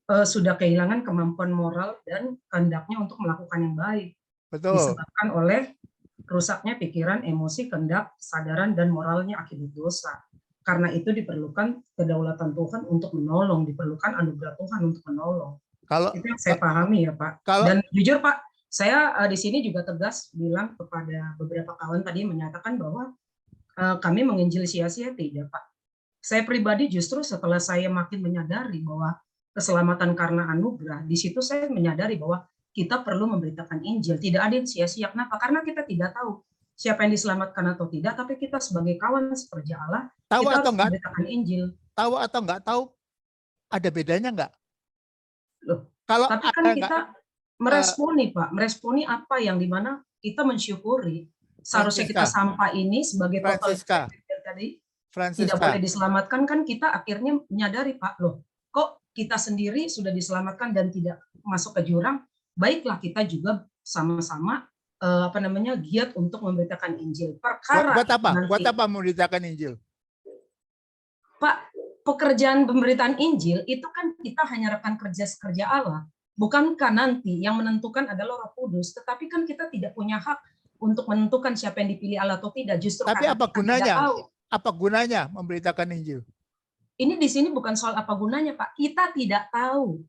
sudah kehilangan kemampuan moral dan kehendaknya untuk melakukan yang baik. Betul. Disebabkan oleh rusaknya pikiran, emosi, kehendak, kesadaran, dan moralnya akibat dosa. Karena itu diperlukan kedaulatan Tuhan untuk menolong, diperlukan anugerah Tuhan untuk menolong. Itu yang saya pahami ya Pak. Dan jujur Pak, saya di sini juga tegas bilang kepada beberapa kawan tadi menyatakan bahwa kami menginjil sia-sia, tidak Pak. Saya pribadi justru setelah saya makin menyadari bahwa keselamatan karena anugerah, di situ saya menyadari bahwa kita perlu memberitakan Injil. Tidak ada yang sia-sia. Kenapa? Karena kita tidak tahu siapa yang diselamatkan atau tidak, tapi kita sebagai kawan sekerja Allah, tahu kita atau harus memberitakan Injil. Tahu atau enggak tahu, ada bedanya enggak? Loh, kalau tapi kan kita meresponi Pak, meresponi apa yang dimana kita mensyukuri. Seharusnya kita sampah ini sebagai total tadi. tidak boleh diselamatkan, kan kita akhirnya menyadari, Pak, loh, kok kita sendiri sudah diselamatkan dan tidak masuk ke jurang, baiklah kita juga sama-sama giat untuk memberitakan Injil. Perkara Buat apa? nanti, Buat apa memberitakan Injil? Pak, pekerjaan pemberitaan Injil itu kan kita hanya rekan kerja Allah. Bukankah nanti yang menentukan adalah Roh Kudus, tetapi kan kita tidak punya hak untuk menentukan siapa yang dipilih Allah atau tidak. Justru Tapi karena apa kita tidak gunanya? tahu. Apa gunanya memberitakan Injil? Ini di sini bukan soal apa gunanya, Pak. Kita tidak tahu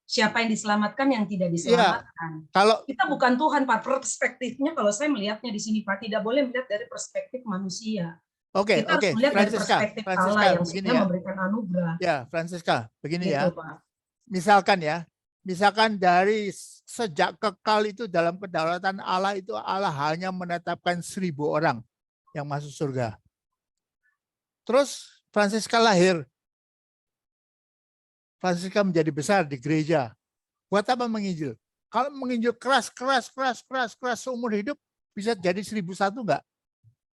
siapa yang diselamatkan, yang tidak diselamatkan. Kalau kita bukan Tuhan, Pak. Perspektifnya kalau saya melihatnya di sini, Pak, tidak boleh melihat dari perspektif manusia. Kita harus melihat dari perspektif Allah yang sudah memberikan anugerah. Ya, Francisca, begini gitu, ya. Pak. Misalkan dari sejak kekal itu dalam kedaulatan Allah itu Allah hanya menetapkan 1000 orang yang masuk surga. Terus Francisca lahir. Francisca menjadi besar di gereja. Buat apa menginjil? Kalau menginjil keras seumur hidup, bisa jadi 1001 enggak?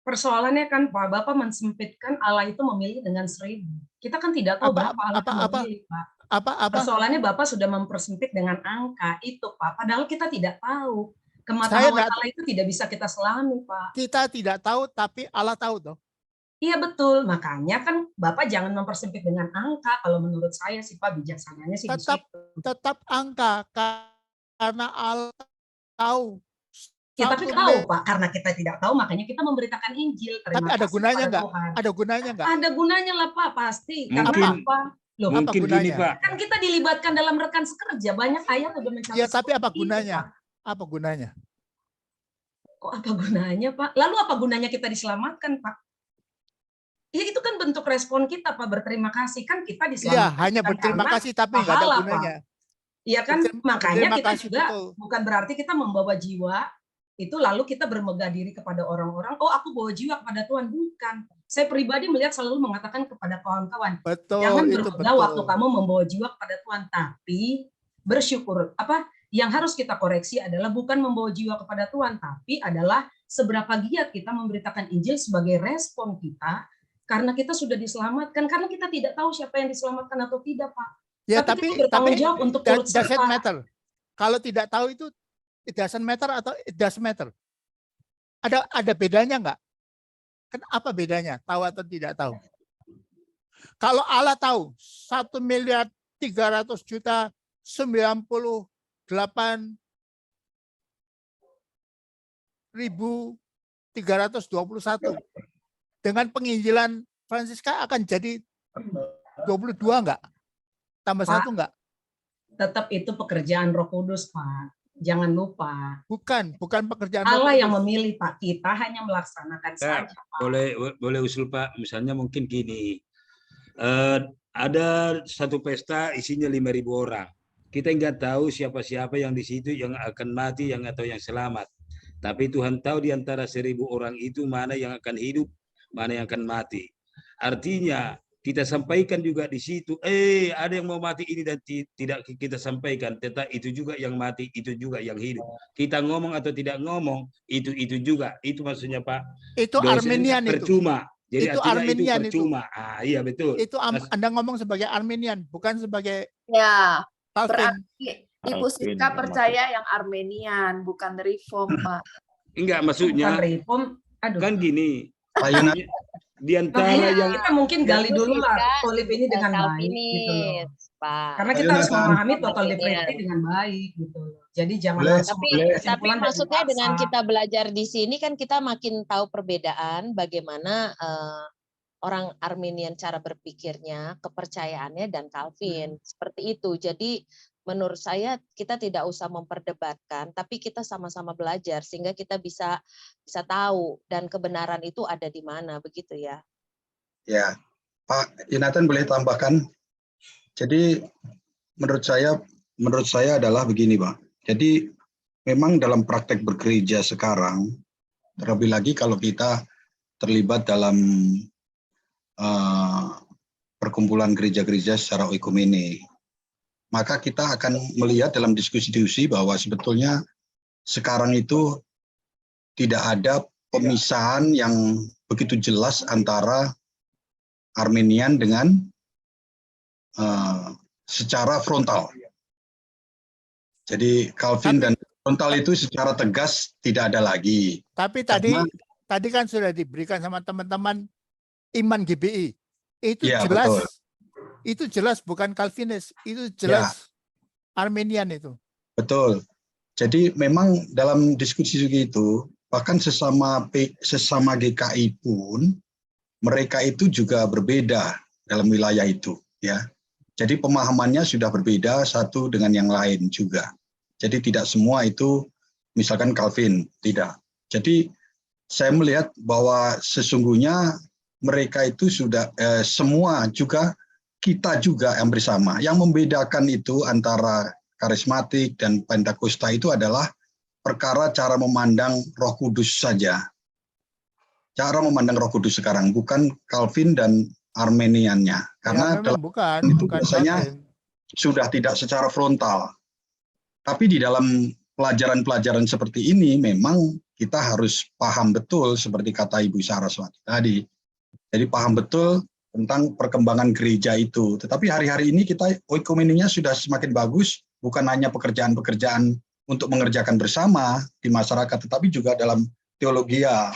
Persoalannya kan, Pak, Bapak mensempitkan Allah itu memilih dengan 1000. Kita kan tidak tahu berapa Allah memilih, Pak. Persoalannya Bapak sudah mempersempit dengan angka itu, Pak. Padahal kita tidak tahu. Kemahaman Allah itu tidak bisa kita selami, Pak. Kita tidak tahu, tapi Allah tahu toh. Iya betul, makanya kan Bapak jangan mempersempit dengan angka. Kalau menurut saya sih, Pak, bijaksananya sih tetap angka, karena Allah tahu. Ya, tapi tahu, Pak, karena kita tidak tahu, makanya kita memberitakan Injil. Tapi ada gunanya nggak? Ada gunanya nggak? Ada gunanya lah, Pak, pasti. Mungkin, karena apa? Loh, mungkin apa gunanya? gini, Pak. Kan kita dilibatkan dalam rekan sekerja, banyak ayat udah mencatat. Ya, tapi apa gunanya? Apa gunanya? Kok apa gunanya, Pak? Lalu apa gunanya kita diselamatkan, Pak? Ya itu kan bentuk respon kita, Pak, berterima kasih. Kan kita diselamatkan. Iya, hanya berterima kasih, tapi nggak ada gunanya. Iya kan, makanya kita juga betul. bukan berarti kita membawa jiwa, itu lalu kita bermegah diri kepada orang-orang, oh aku bawa jiwa kepada Tuhan. Bukan. Saya pribadi melihat selalu mengatakan kepada kawan-kawan, jangan bermegah waktu kamu membawa jiwa kepada Tuhan, tapi bersyukur. Yang harus kita koreksi adalah bukan membawa jiwa kepada Tuhan, tapi adalah seberapa giat kita memberitakan Injil sebagai respon kita, karena kita sudah diselamatkan, karena kita tidak tahu siapa yang diselamatkan atau tidak, Pak. Ya, tapi kita bertanggung jawab untuk turut serta. Doesn't matter. Kalau tidak tahu itu it doesn't matter atau it does matter. Ada bedanya nggak? Kan apa bedanya? Tahu atau tidak tahu? Kalau Allah tahu 1.398.321 dengan penginjilan Francisca akan jadi 22 enggak? Tambah Pak, 1 enggak? Tetap itu pekerjaan Roh Kudus, Pak. Jangan lupa. Bukan pekerjaan Allah yang memilih, Pak. Kita hanya melaksanakan saja, Pak. Boleh usul, Pak. Misalnya mungkin gini. Ada satu pesta isinya 5.000 orang. Kita nggak tahu siapa-siapa yang di situ yang akan mati atau yang selamat. Tapi Tuhan tahu di antara 1.000 orang itu mana yang akan hidup, mana yang akan mati. Artinya kita sampaikan juga di situ, ada yang mau mati ini dan tidak kita sampaikan, tetapi itu juga yang mati, itu juga yang hidup. Kita ngomong atau tidak ngomong, itu juga. Itu maksudnya, Pak. Itu Armenian percuma. Jadi itu Armenian itu percuma. Iya betul. Itu Anda ngomong sebagai Armenian, bukan sebagai Calvin. Berarti Ibu Siska percaya yang Armenian, bukan Reform, Pak. Enggak, maksudnya kan gini. Di antara yang kita mungkin gali dulu lah totally ini dengan baik gitu loh. Pak. Karena kita harus memahami total liberty dengan baik gitu loh. Jadi jangan tapi maksudnya dengan kita belajar di sini kan kita makin tahu perbedaan bagaimana orang Armenian cara berpikirnya, kepercayaannya dan Calvin. Seperti itu. Jadi menurut saya kita tidak usah memperdebatkan, tapi kita sama-sama belajar sehingga kita bisa tahu dan kebenaran itu ada di mana, begitu ya? Ya, Pak Yonatan boleh tambahkan. Jadi menurut saya adalah begini, Pak. Jadi memang dalam praktek bergereja sekarang, terlebih lagi kalau kita terlibat dalam perkumpulan gereja-gereja secara oikumene, maka kita akan melihat dalam diskusi-diskusi bahwa sebetulnya sekarang itu tidak ada pemisahan yang begitu jelas antara Arminian dengan secara frontal. Jadi Calvin dan frontal itu secara tegas tidak ada lagi. Tapi Karena- tadi kan sudah diberikan sama teman-teman iman GBI. Itu Ya, jelas, betul. itu jelas bukan Calvinis, itu jelas Arminian itu. Betul. Jadi memang dalam diskusi itu bahkan sesama GKI pun mereka itu juga berbeda dalam wilayah itu, ya. Jadi pemahamannya sudah berbeda satu dengan yang lain juga. Jadi tidak semua itu misalkan Calvin, tidak. Jadi saya melihat bahwa sesungguhnya mereka itu sudah semua juga, kita juga yang bersama. Yang membedakan itu antara karismatik dan Pentakosta itu adalah perkara cara memandang Roh Kudus saja. Cara memandang Roh Kudus sekarang, bukan Calvin dan Armeniannya. Karena Ya, memang bukan biasanya Calvin. sudah tidak secara frontal. Tapi di dalam pelajaran-pelajaran seperti ini memang kita harus paham betul seperti kata Ibu Saraswati tadi. Jadi paham betul tentang perkembangan gereja itu. Tetapi hari-hari ini kita oikumeninya sudah semakin bagus, bukan hanya pekerjaan-pekerjaan untuk mengerjakan bersama di masyarakat, tetapi juga dalam teologia.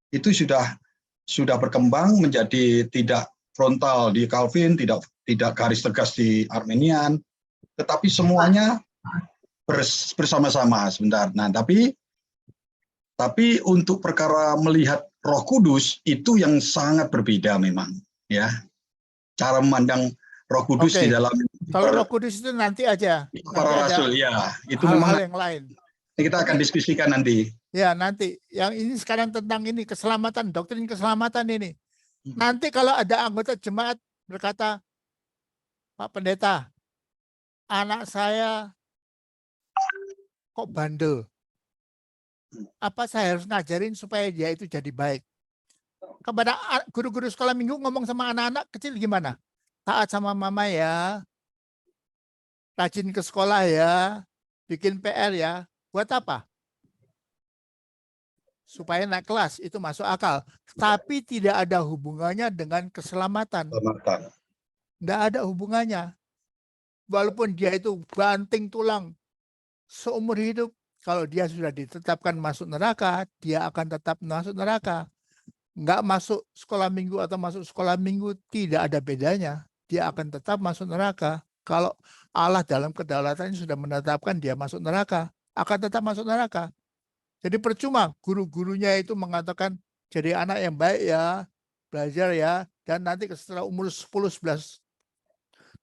Itu sudah berkembang menjadi tidak frontal di Calvin, tidak garis tegas di Arminian, tetapi semuanya bersama-sama sebentar. Nah, tapi untuk perkara melihat Roh Kudus itu yang sangat berbeda memang, ya. Cara memandang Roh Kudus di dalam Kalau Roh Kudus itu nanti aja. para rasul, ya. Itu hal-hal memang yang lain. kita akan diskusikan nanti. Ya, nanti. Yang ini sekarang tentang ini keselamatan, doktrin keselamatan ini. Nanti kalau ada anggota jemaat berkata, Pak Pendeta, anak saya kok bandel. Apa saya harus ngajarin supaya dia itu jadi baik? Kepada guru-guru sekolah minggu ngomong sama anak-anak kecil gimana? Taat sama mama ya, rajin ke sekolah ya, bikin PR ya. Buat apa? Supaya naik kelas, itu masuk akal. Tapi tidak ada hubungannya dengan keselamatan. Tidak ada hubungannya. Walaupun dia itu banting tulang seumur hidup, kalau dia sudah ditetapkan masuk neraka, dia akan tetap masuk neraka. Nggak masuk sekolah minggu atau masuk sekolah minggu, tidak ada bedanya. Dia akan tetap masuk neraka. Kalau Allah dalam kedaulatannya sudah menetapkan dia masuk neraka, akan tetap masuk neraka. Jadi percuma guru-gurunya itu mengatakan jadi anak yang baik ya, belajar ya, dan nanti setelah umur 10-11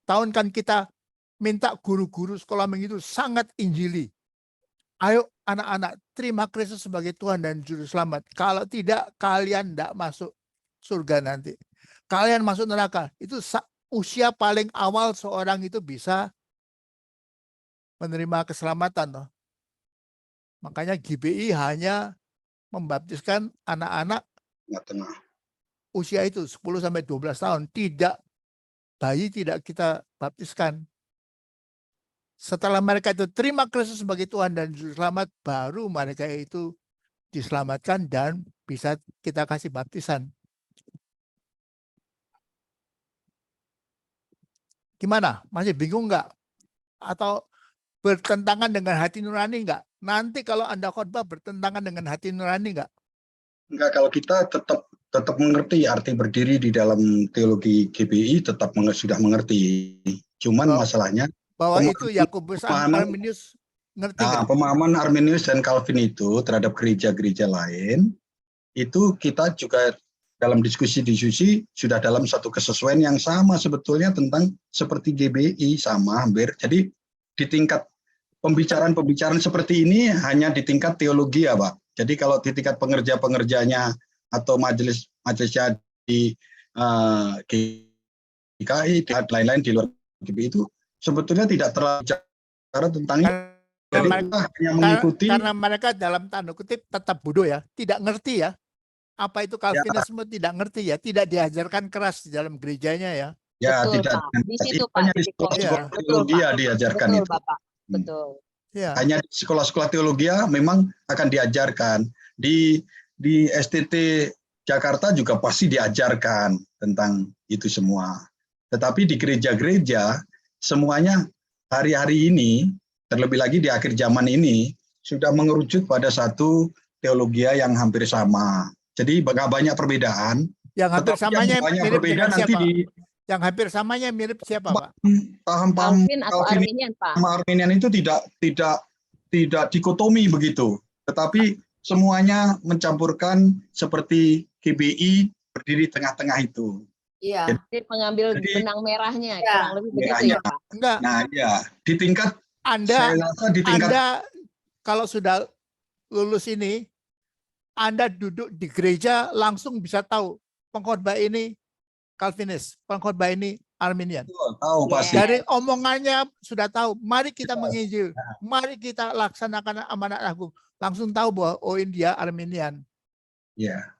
tahun kan kita minta guru-guru sekolah minggu itu sangat injili. Ayo anak-anak, terima Kristus sebagai Tuhan dan Juru Selamat. Kalau tidak, kalian tidak masuk surga nanti. Kalian masuk neraka. Itu usia paling awal seorang itu bisa menerima keselamatan. Toh. Makanya GBI hanya membaptiskan anak-anak usia itu 10-12 tahun. Tidak, bayi tidak kita baptiskan. Setelah mereka itu terima Kristus sebagai Tuhan dan Juru Selamat, baru mereka itu diselamatkan dan bisa kita kasih baptisan. Gimana? Masih bingung nggak? Atau bertentangan dengan hati nurani nggak? Nanti kalau Anda khotbah bertentangan dengan hati nurani nggak? Enggak, kalau kita tetap mengerti arti berdiri di dalam teologi GBI, tetap sudah mengerti. Cuman masalahnya bahwa itu Yakobus Arminius ngerti nggak? Pemahaman Arminius dan Calvin itu terhadap gereja-gereja lain, itu kita juga dalam diskusi-diskusi sudah dalam satu kesesuaian yang sama sebetulnya tentang seperti GBI sama hampir. Jadi di tingkat pembicaraan-pembicaraan seperti ini hanya di tingkat teologi ya Pak. Jadi kalau di tingkat pengerja-pengerjanya atau majelisnya di GKI, di lain-lain di luar GBI itu sebetulnya tidak terlalu bicara tentang itu. Jadi kita hanya mengikuti. Karena mereka dalam tanda kutip tetap bodoh ya, tidak ngerti ya. Apa itu Calvinisme tidak ngerti ya, tidak diajarkan keras di dalam gerejanya ya. Ya, betul, tidak. Pak. Di situ Pak. Hanya di sekolah-sekolah teologi diajarkan betul, itu. Bapak. Betul. Ya. Hanya di sekolah-sekolah teologi memang akan diajarkan. Di STT Jakarta juga pasti diajarkan tentang itu semua. Tetapi di gereja-gereja semuanya hari-hari ini, terlebih lagi di akhir zaman ini, sudah mengerucut pada satu teologi yang hampir sama. Jadi nggak banyak perbedaan. Yang hampir Tetapi samanya yang banyak mirip perbedaan dengan nanti siapa? di Yang hampir samanya mirip siapa, Pak? paham-paham Calvin atau Arminian, Pak? sama Arminian itu tidak dikotomi begitu, tetapi semuanya mencampurkan seperti GBI berdiri tengah-tengah itu. Iya. Jadi mengambil Jadi, benang merahnya, Ya. kurang lebih begitu merahnya. ya, Pak? Enggak. Nah, ya di tingkat Anda saya rasa di tingkat Anda kalau sudah lulus ini, Anda duduk di gereja langsung bisa tahu pengkhotbah ini Calvinis, pengkhotbah ini Arminian. tahu pasti. Dari omongannya sudah tahu. Mari kita menginjil, mari kita laksanakan amanat agung. Langsung tahu bahwa oh ini dia Arminian. Ya,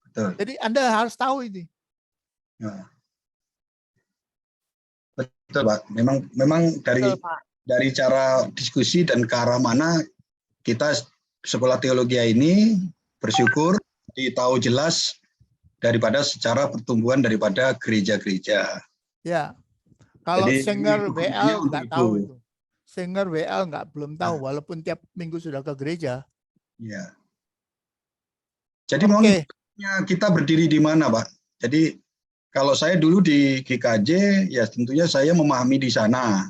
betul. Jadi Anda harus tahu ini. Nah. Betul, Pak. Memang Betul, Pak. dari cara diskusi dan ke arah mana kita sekolah teologi ini bersyukur tahu jelas daripada secara pertumbuhan daripada gereja-gereja. Ya. Kalau Jadi, Singer ini WL untuk nggak itu. tahu itu. Singer WL belum tahu walaupun tiap minggu sudah ke gereja. Ya. Jadi mau kita berdiri di mana, Pak? Jadi kalau saya dulu di GKJ, ya tentunya saya memahami di sana.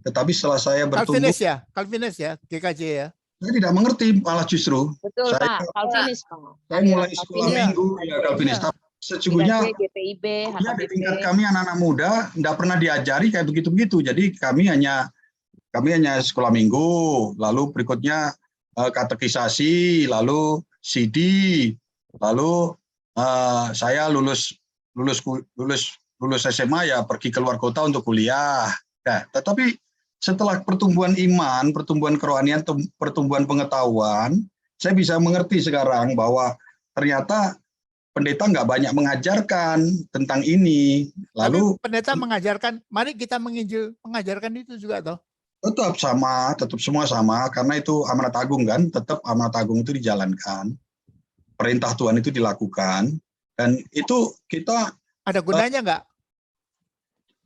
Tetapi setelah saya bertumbuh, Calvinis ya, GKJ ya. saya tidak mengerti malah justru. Betul, saya, Pak. Calvinis, Pak. Saya mulai sekolah minggu ya Calvinis. Tapi sesungguhnya GPIB, ya, di tingkat kami anak-anak muda tidak pernah diajari kayak begitu-begitu. Jadi kami hanya sekolah minggu, lalu berikutnya katekisasi, lalu CD, lalu saya lulus SMA ya pergi keluar kota untuk kuliah. Nah, tetapi setelah pertumbuhan iman, pertumbuhan kerohanian, pertumbuhan pengetahuan, saya bisa mengerti sekarang bahwa ternyata pendeta nggak banyak mengajarkan tentang ini. Lalu tapi pendeta mengajarkan, mari kita menginjil, mengajarkan itu juga toh. Tetap semua sama, karena itu amanat agung kan, tetap amanat agung itu dijalankan, perintah Tuhan itu dilakukan, dan itu kita ada gunanya nggak?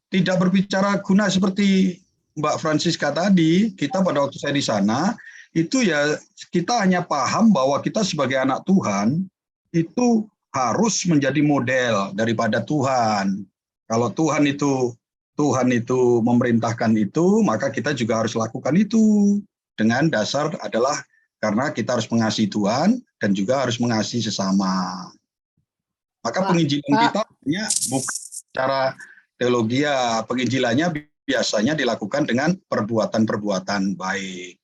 Tidak berbicara guna seperti Mbak Francisca tadi, kita pada waktu saya di sana, itu ya kita hanya paham bahwa kita sebagai anak Tuhan, itu harus menjadi model daripada Tuhan. Kalau Tuhan itu memerintahkan itu, maka kita juga harus lakukan itu. Dengan dasar adalah karena kita harus mengasihi Tuhan dan juga harus mengasihi sesama. Maka penginjilan kita bukan secara teologi, penginjilannya biasanya dilakukan dengan perbuatan-perbuatan baik.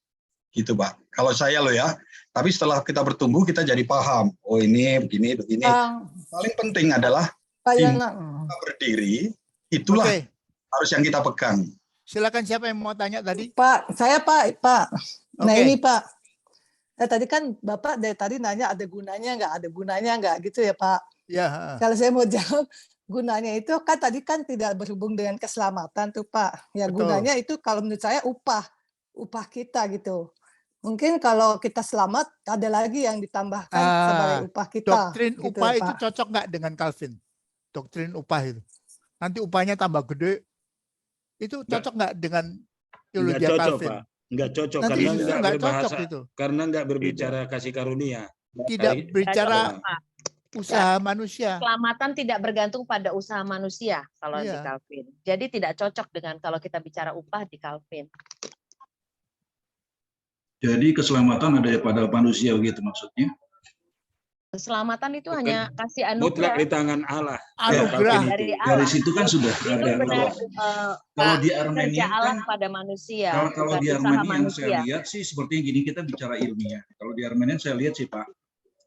Gitu, Pak. Kalau saya loh ya. Tapi setelah kita bertumbuh, kita jadi paham. Oh ini, begini. Paling penting adalah kita berdiri, itulah harus yang kita pegang. Silakan siapa yang mau tanya tadi? Pak, saya Pak. Nah Oke. ini Pak. Tadi kan Bapak dari tadi nanya ada gunanya nggak gitu ya Pak. Ya. Kalau saya mau jawab, gunanya itu kan tadi kan tidak berhubung dengan keselamatan tuh Pak. Ya Betul. gunanya itu kalau menurut saya upah kita gitu. Mungkin kalau kita selamat ada lagi yang ditambahkan sebagai upah kita. Doktrin gitu, upah ya, itu Pak. cocok nggak dengan Calvin? Doktrin upah itu. Nanti upahnya tambah gede. Itu cocok nggak dengan teologi Nggak cocok, Calvin? Pak. Nggak cocok Nanti karena justru nggak nggak berbahasa, cocok itu. karena nggak berbicara kasih karunia. Tidak berbicara Pak. usaha manusia. Keselamatan tidak bergantung pada usaha manusia kalau di Iya. Calvin. Jadi tidak cocok dengan kalau kita bicara upah di Calvin. Jadi keselamatan ada pada manusia begitu maksudnya? Keselamatan itu Bukan. hanya kasih Mutlak anugerah. di tangan Allah. Anugerah. Dari Dari Allah. situ kan sudah Itu ada. benar Kalau di kerja Armenia Allah kan, pada manusia, kalau bukan di usaha Armenia yang manusia. saya lihat sih seperti gini, kita bicara ilmiah. Kalau di Armenia saya lihat sih Pak,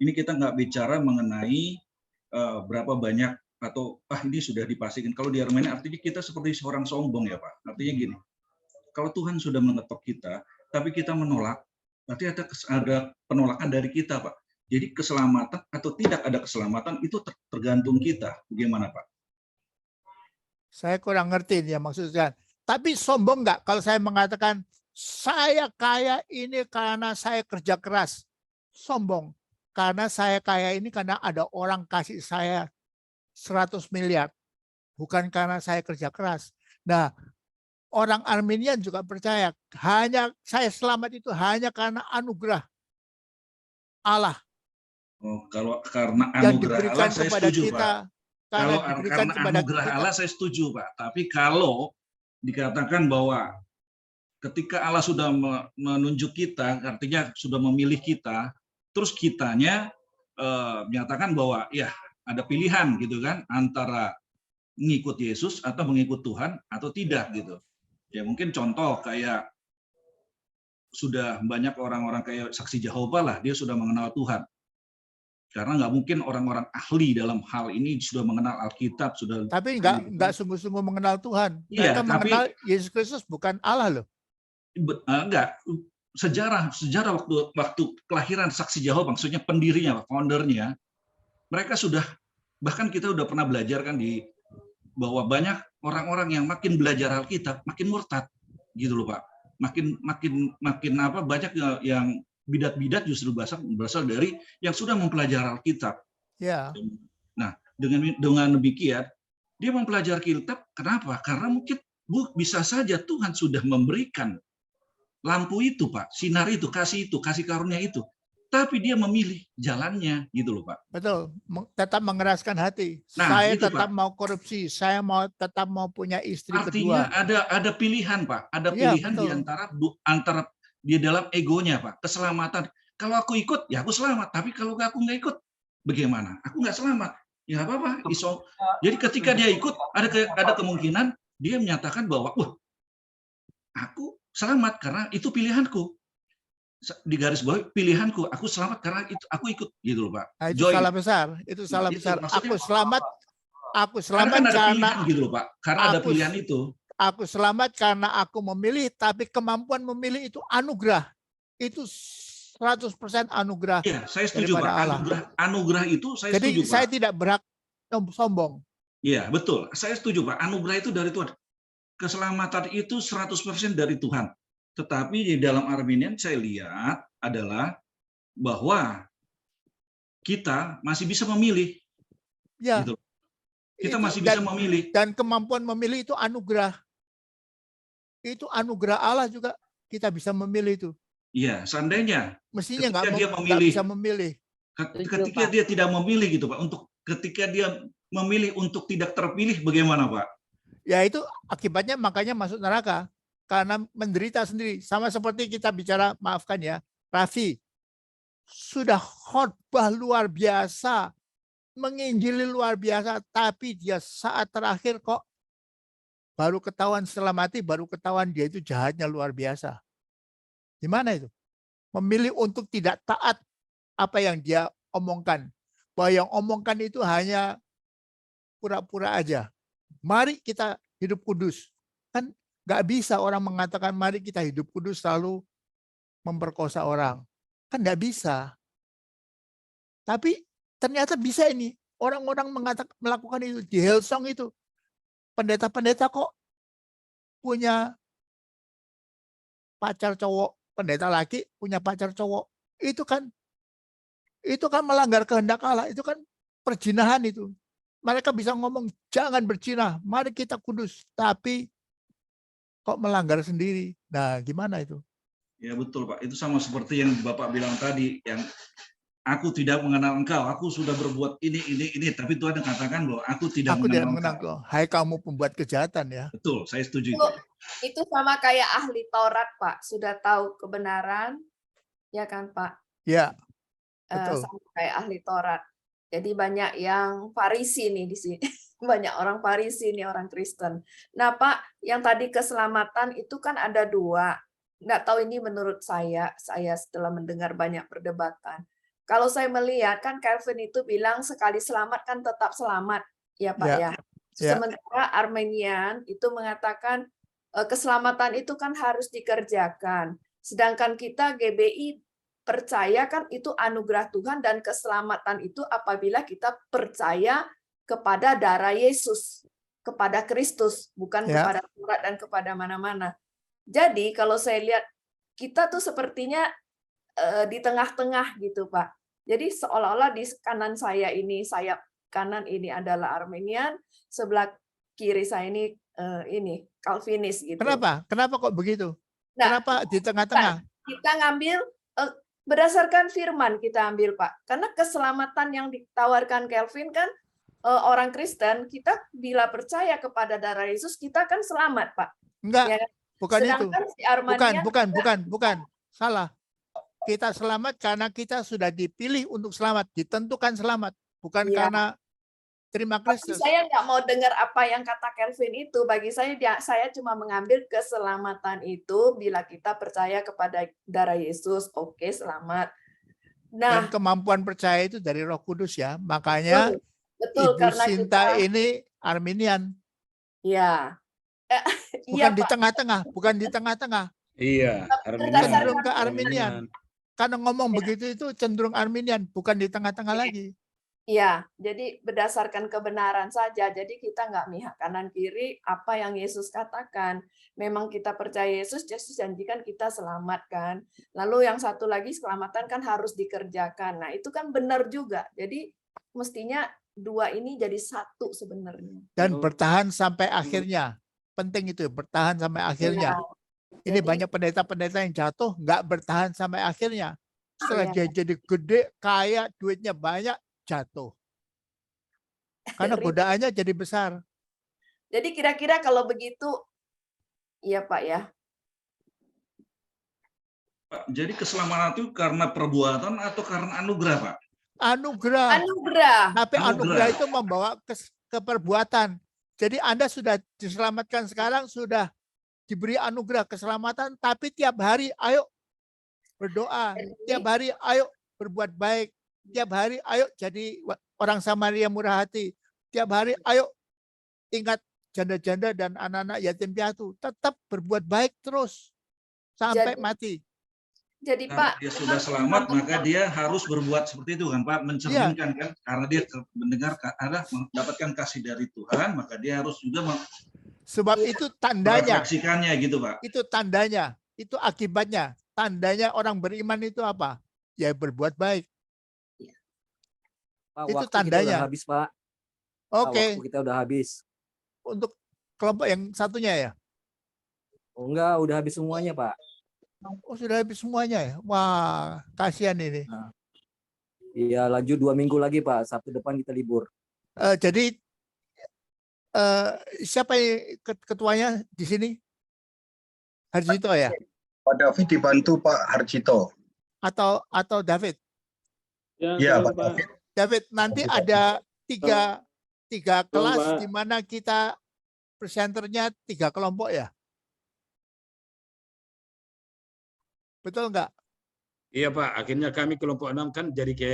ini kita nggak bicara mengenai berapa banyak atau ini sudah dipastikan. Kalau di Armenia artinya kita seperti seorang sombong ya Pak. Artinya gini, kalau Tuhan sudah mengetok kita, tapi kita menolak, berarti ada penolakan dari kita Pak. Jadi keselamatan atau tidak ada keselamatan itu tergantung kita. Bagaimana Pak? Saya kurang ngerti ya maksudnya. Tapi sombong nggak kalau saya mengatakan saya kaya ini karena saya kerja keras? Sombong. karena saya kaya ini karena ada orang kasih saya 100 miliar. Bukan karena saya kerja keras. Nah, orang Arminian juga percaya hanya saya selamat itu hanya karena anugerah Allah Oh, kalau karena yang anugerah diberikan Allah saya kepada setuju, kita. Pak. Kalau karena anugerah Allah saya setuju, Pak. Tapi kalau dikatakan bahwa ketika Allah sudah menunjuk kita, artinya sudah memilih kita, terus kitanya menyatakan bahwa ya ada pilihan gitu kan antara mengikut Yesus atau mengikut Tuhan atau tidak gitu. Ya mungkin contoh kayak sudah banyak orang-orang kayak saksi Jehovah lah, dia sudah mengenal Tuhan. Karena nggak mungkin orang-orang ahli dalam hal ini sudah mengenal Alkitab, sudah. Tapi nggak sungguh-sungguh mengenal Tuhan. Iya, Mereka mengenal Yesus Kristus bukan Allah loh. Enggak, sejarah waktu kelahiran saksi Jehovah, maksudnya pendirinya, foundernya, mereka sudah, bahkan kita udah pernah belajar kan bahwa banyak orang-orang yang makin belajar Alkitab makin murtad gitu loh Pak, makin apa, banyak yang bidat-bidat justru berasal dari yang sudah mempelajari Alkitab. Ya. Nah, dengan demikian dia mempelajari Alkitab, kenapa? Karena mungkin bisa saja Tuhan sudah memberikan lampu itu Pak, sinar itu, kasih karunia itu. Tapi dia memilih jalannya gitu loh Pak. Betul, tetap mengeraskan hati. Nah, saya itu, tetap Pak. mau korupsi, saya tetap mau punya istri Artinya kedua. ada pilihan Pak, ada Ya, pilihan di betul. antara dia dalam egonya Pak, keselamatan. Kalau aku ikut, ya aku selamat. Tapi kalau aku nggak ikut, bagaimana? Aku nggak selamat. Ya nggak apa-apa. Jadi ketika dia ikut, ada kemungkinan dia menyatakan bahwa, wah, aku selamat karena itu pilihanku. Di garis bawah pilihanku, aku selamat karena itu aku ikut gitu loh Pak. Nah, itu salah besar, itu salah besar. Aku selamat kan ada karena pilihan gitu loh Pak, karena ada pilihan itu. Aku selamat karena aku memilih, tapi kemampuan memilih itu anugerah. Itu 100% anugerah. Iya, saya setuju Pak. Anugerah itu saya Jadi setuju Pak. saya tidak berhak sombong. Iya, betul. Saya setuju Pak. Anugerah itu dari Tuhan. Keselamatan itu 100% dari Tuhan. Tetapi di dalam Arminian saya lihat adalah bahwa kita masih bisa memilih. Ya. Gitu. Kita masih bisa memilih. Dan kemampuan memilih itu anugerah. Itu anugerah Allah juga, kita bisa memilih itu. Iya, seandainya. Mestinya nggak bisa memilih. Ketika dia tidak memilih gitu Pak, ketika dia memilih untuk tidak terpilih, bagaimana Pak? Ya itu akibatnya makanya masuk neraka. Karena menderita sendiri. Sama seperti kita bicara, maafkan ya, Raffi. Sudah khotbah luar biasa. Menginjili luar biasa. Tapi dia saat terakhir kok baru ketahuan setelah mati, baru ketahuan dia itu jahatnya luar biasa. Gimana itu? Memilih untuk tidak taat apa yang dia omongkan. Bahwa yang omongkan itu hanya pura-pura aja. Mari kita hidup kudus. Kan nggak bisa orang mengatakan mari kita hidup kudus selalu memperkosa orang. Kan nggak bisa. Tapi ternyata bisa ini. Orang-orang melakukan itu. Di Hillsong itu. Pendeta-pendeta kok punya pacar cowok. Pendeta laki punya pacar cowok. Itu kan melanggar kehendak Allah. Itu kan perzinahan itu. Mereka bisa ngomong jangan berzina. Mari kita kudus. Tapi kok melanggar sendiri. Nah, gimana itu? Ya betul Pak, itu sama seperti yang Bapak bilang tadi, yang aku tidak mengenal engkau, aku sudah berbuat ini, tapi Tuhan katakan bahwa aku tidak mengenal engkau. Hai kamu pembuat kejahatan ya. Betul, saya setuju. Itu sama kayak ahli Taurat Pak, sudah tahu kebenaran, ya kan Pak? Ya, betul. Sama kayak ahli Taurat. Jadi banyak yang Farisi nih di sini. Banyak orang Farisi nih, orang Kristen. Nah Pak, yang tadi keselamatan itu kan ada dua. Nggak tahu ini menurut saya setelah mendengar banyak perdebatan. Kalau saya melihat kan Calvin itu bilang sekali selamat kan tetap selamat. Ya Pak ya. Sementara Arminian itu mengatakan keselamatan itu kan harus dikerjakan. Sedangkan kita GBI percaya kan itu anugerah Tuhan dan keselamatan itu apabila kita percaya kepada darah Yesus, kepada Kristus, bukan kepada surat dan kepada mana-mana. Jadi kalau saya lihat kita tuh sepertinya di tengah-tengah gitu Pak. Jadi seolah-olah di kanan saya ini, sayap kanan ini adalah Arminian, sebelah kiri saya ini Calvinis gitu. Kenapa? Kenapa kok begitu? Nah, Kenapa di tengah-tengah? kita ngambil berdasarkan firman kita ambil, Pak. Karena keselamatan yang ditawarkan Calvin kan orang Kristen, kita bila percaya kepada darah Yesus, kita kan selamat, Pak. Enggak, Ya, bukan itu. sedangkan si Armanian Bukan. Salah. Kita selamat karena kita sudah dipilih untuk selamat, ditentukan selamat, bukan Iya. karena terima Tapi Kristus. saya nggak mau dengar apa yang kata Calvin itu. Bagi saya cuma mengambil keselamatan itu bila kita percaya kepada darah Yesus, oke, selamat. Nah, Dan kemampuan percaya itu dari Roh Kudus ya. Makanya betul Ibu karena Sinta kita, ini Arminian, ya, bukan iya, di Pak. tengah-tengah, bukan di tengah-tengah. Iya, Cenderung ke Berdasarkan Arminian. Karena ngomong begitu itu cenderung Arminian, bukan di tengah-tengah lagi. Iya, jadi berdasarkan kebenaran saja. Jadi kita nggak mihak kanan kiri apa yang Yesus katakan. Memang kita percaya Yesus janjikan kita selamat kan. Lalu yang satu lagi keselamatan kan harus dikerjakan. Nah itu kan benar juga. Jadi mestinya dua ini jadi satu sebenarnya. Dan bertahan sampai akhirnya. Penting itu, bertahan sampai akhirnya. Ini Jadi- banyak pendeta-pendeta yang jatuh, nggak bertahan sampai akhirnya. Setelah Iya. dia jadi gede, kaya, duitnya banyak, jatuh. Karena godaannya jadi besar. Jadi kira-kira kalau begitu, iya Pak ya. Pak, jadi keselamatan itu karena perbuatan atau karena anugerah, Pak? Anugerah. Anugerah. Tapi anugerah Anugerah. itu membawa ke perbuatan. Jadi Anda sudah diselamatkan sekarang, sudah diberi anugerah keselamatan, tapi tiap hari ayo berdoa. Tiap hari ayo berbuat baik. Tiap hari ayo jadi orang Samaria murah hati. Tiap hari ayo ingat janda-janda dan anak-anak yatim piatu. Tetap berbuat baik terus sampai mati. Jadi Karena Pak, dia sudah selamat, maka dia harus berbuat seperti itu kan, Pak, mencerminkan kan, karena dia mendengar ada mendapatkan kasih dari Tuhan, maka dia harus juga Sebab itu tandanya. merefleksikannya gitu, Pak. Itu tandanya, itu akibatnya. Tandanya orang beriman itu apa? Ya berbuat baik. Pak, Itu waktu kita tandanya. udah habis, Pak. Oke. Waktu kita udah habis. Untuk kelompok yang satunya ya? Oh, enggak, udah habis semuanya, Pak. Oh, sudah habis semuanya ya? Wah, kasihan ini. Iya, lanjut 2 minggu lagi, Pak. Sabtu depan kita libur. Jadi siapa yang ketuanya di sini? Harjito ya? Pak David dibantu Pak Harjito. Atau David? Iya, Pak David. David, nanti ada tiga kelas Pak. di mana kita presenternya 3 kelompok ya? Betul nggak? Iya Pak, akhirnya kami kelompok 6 kan jadi ke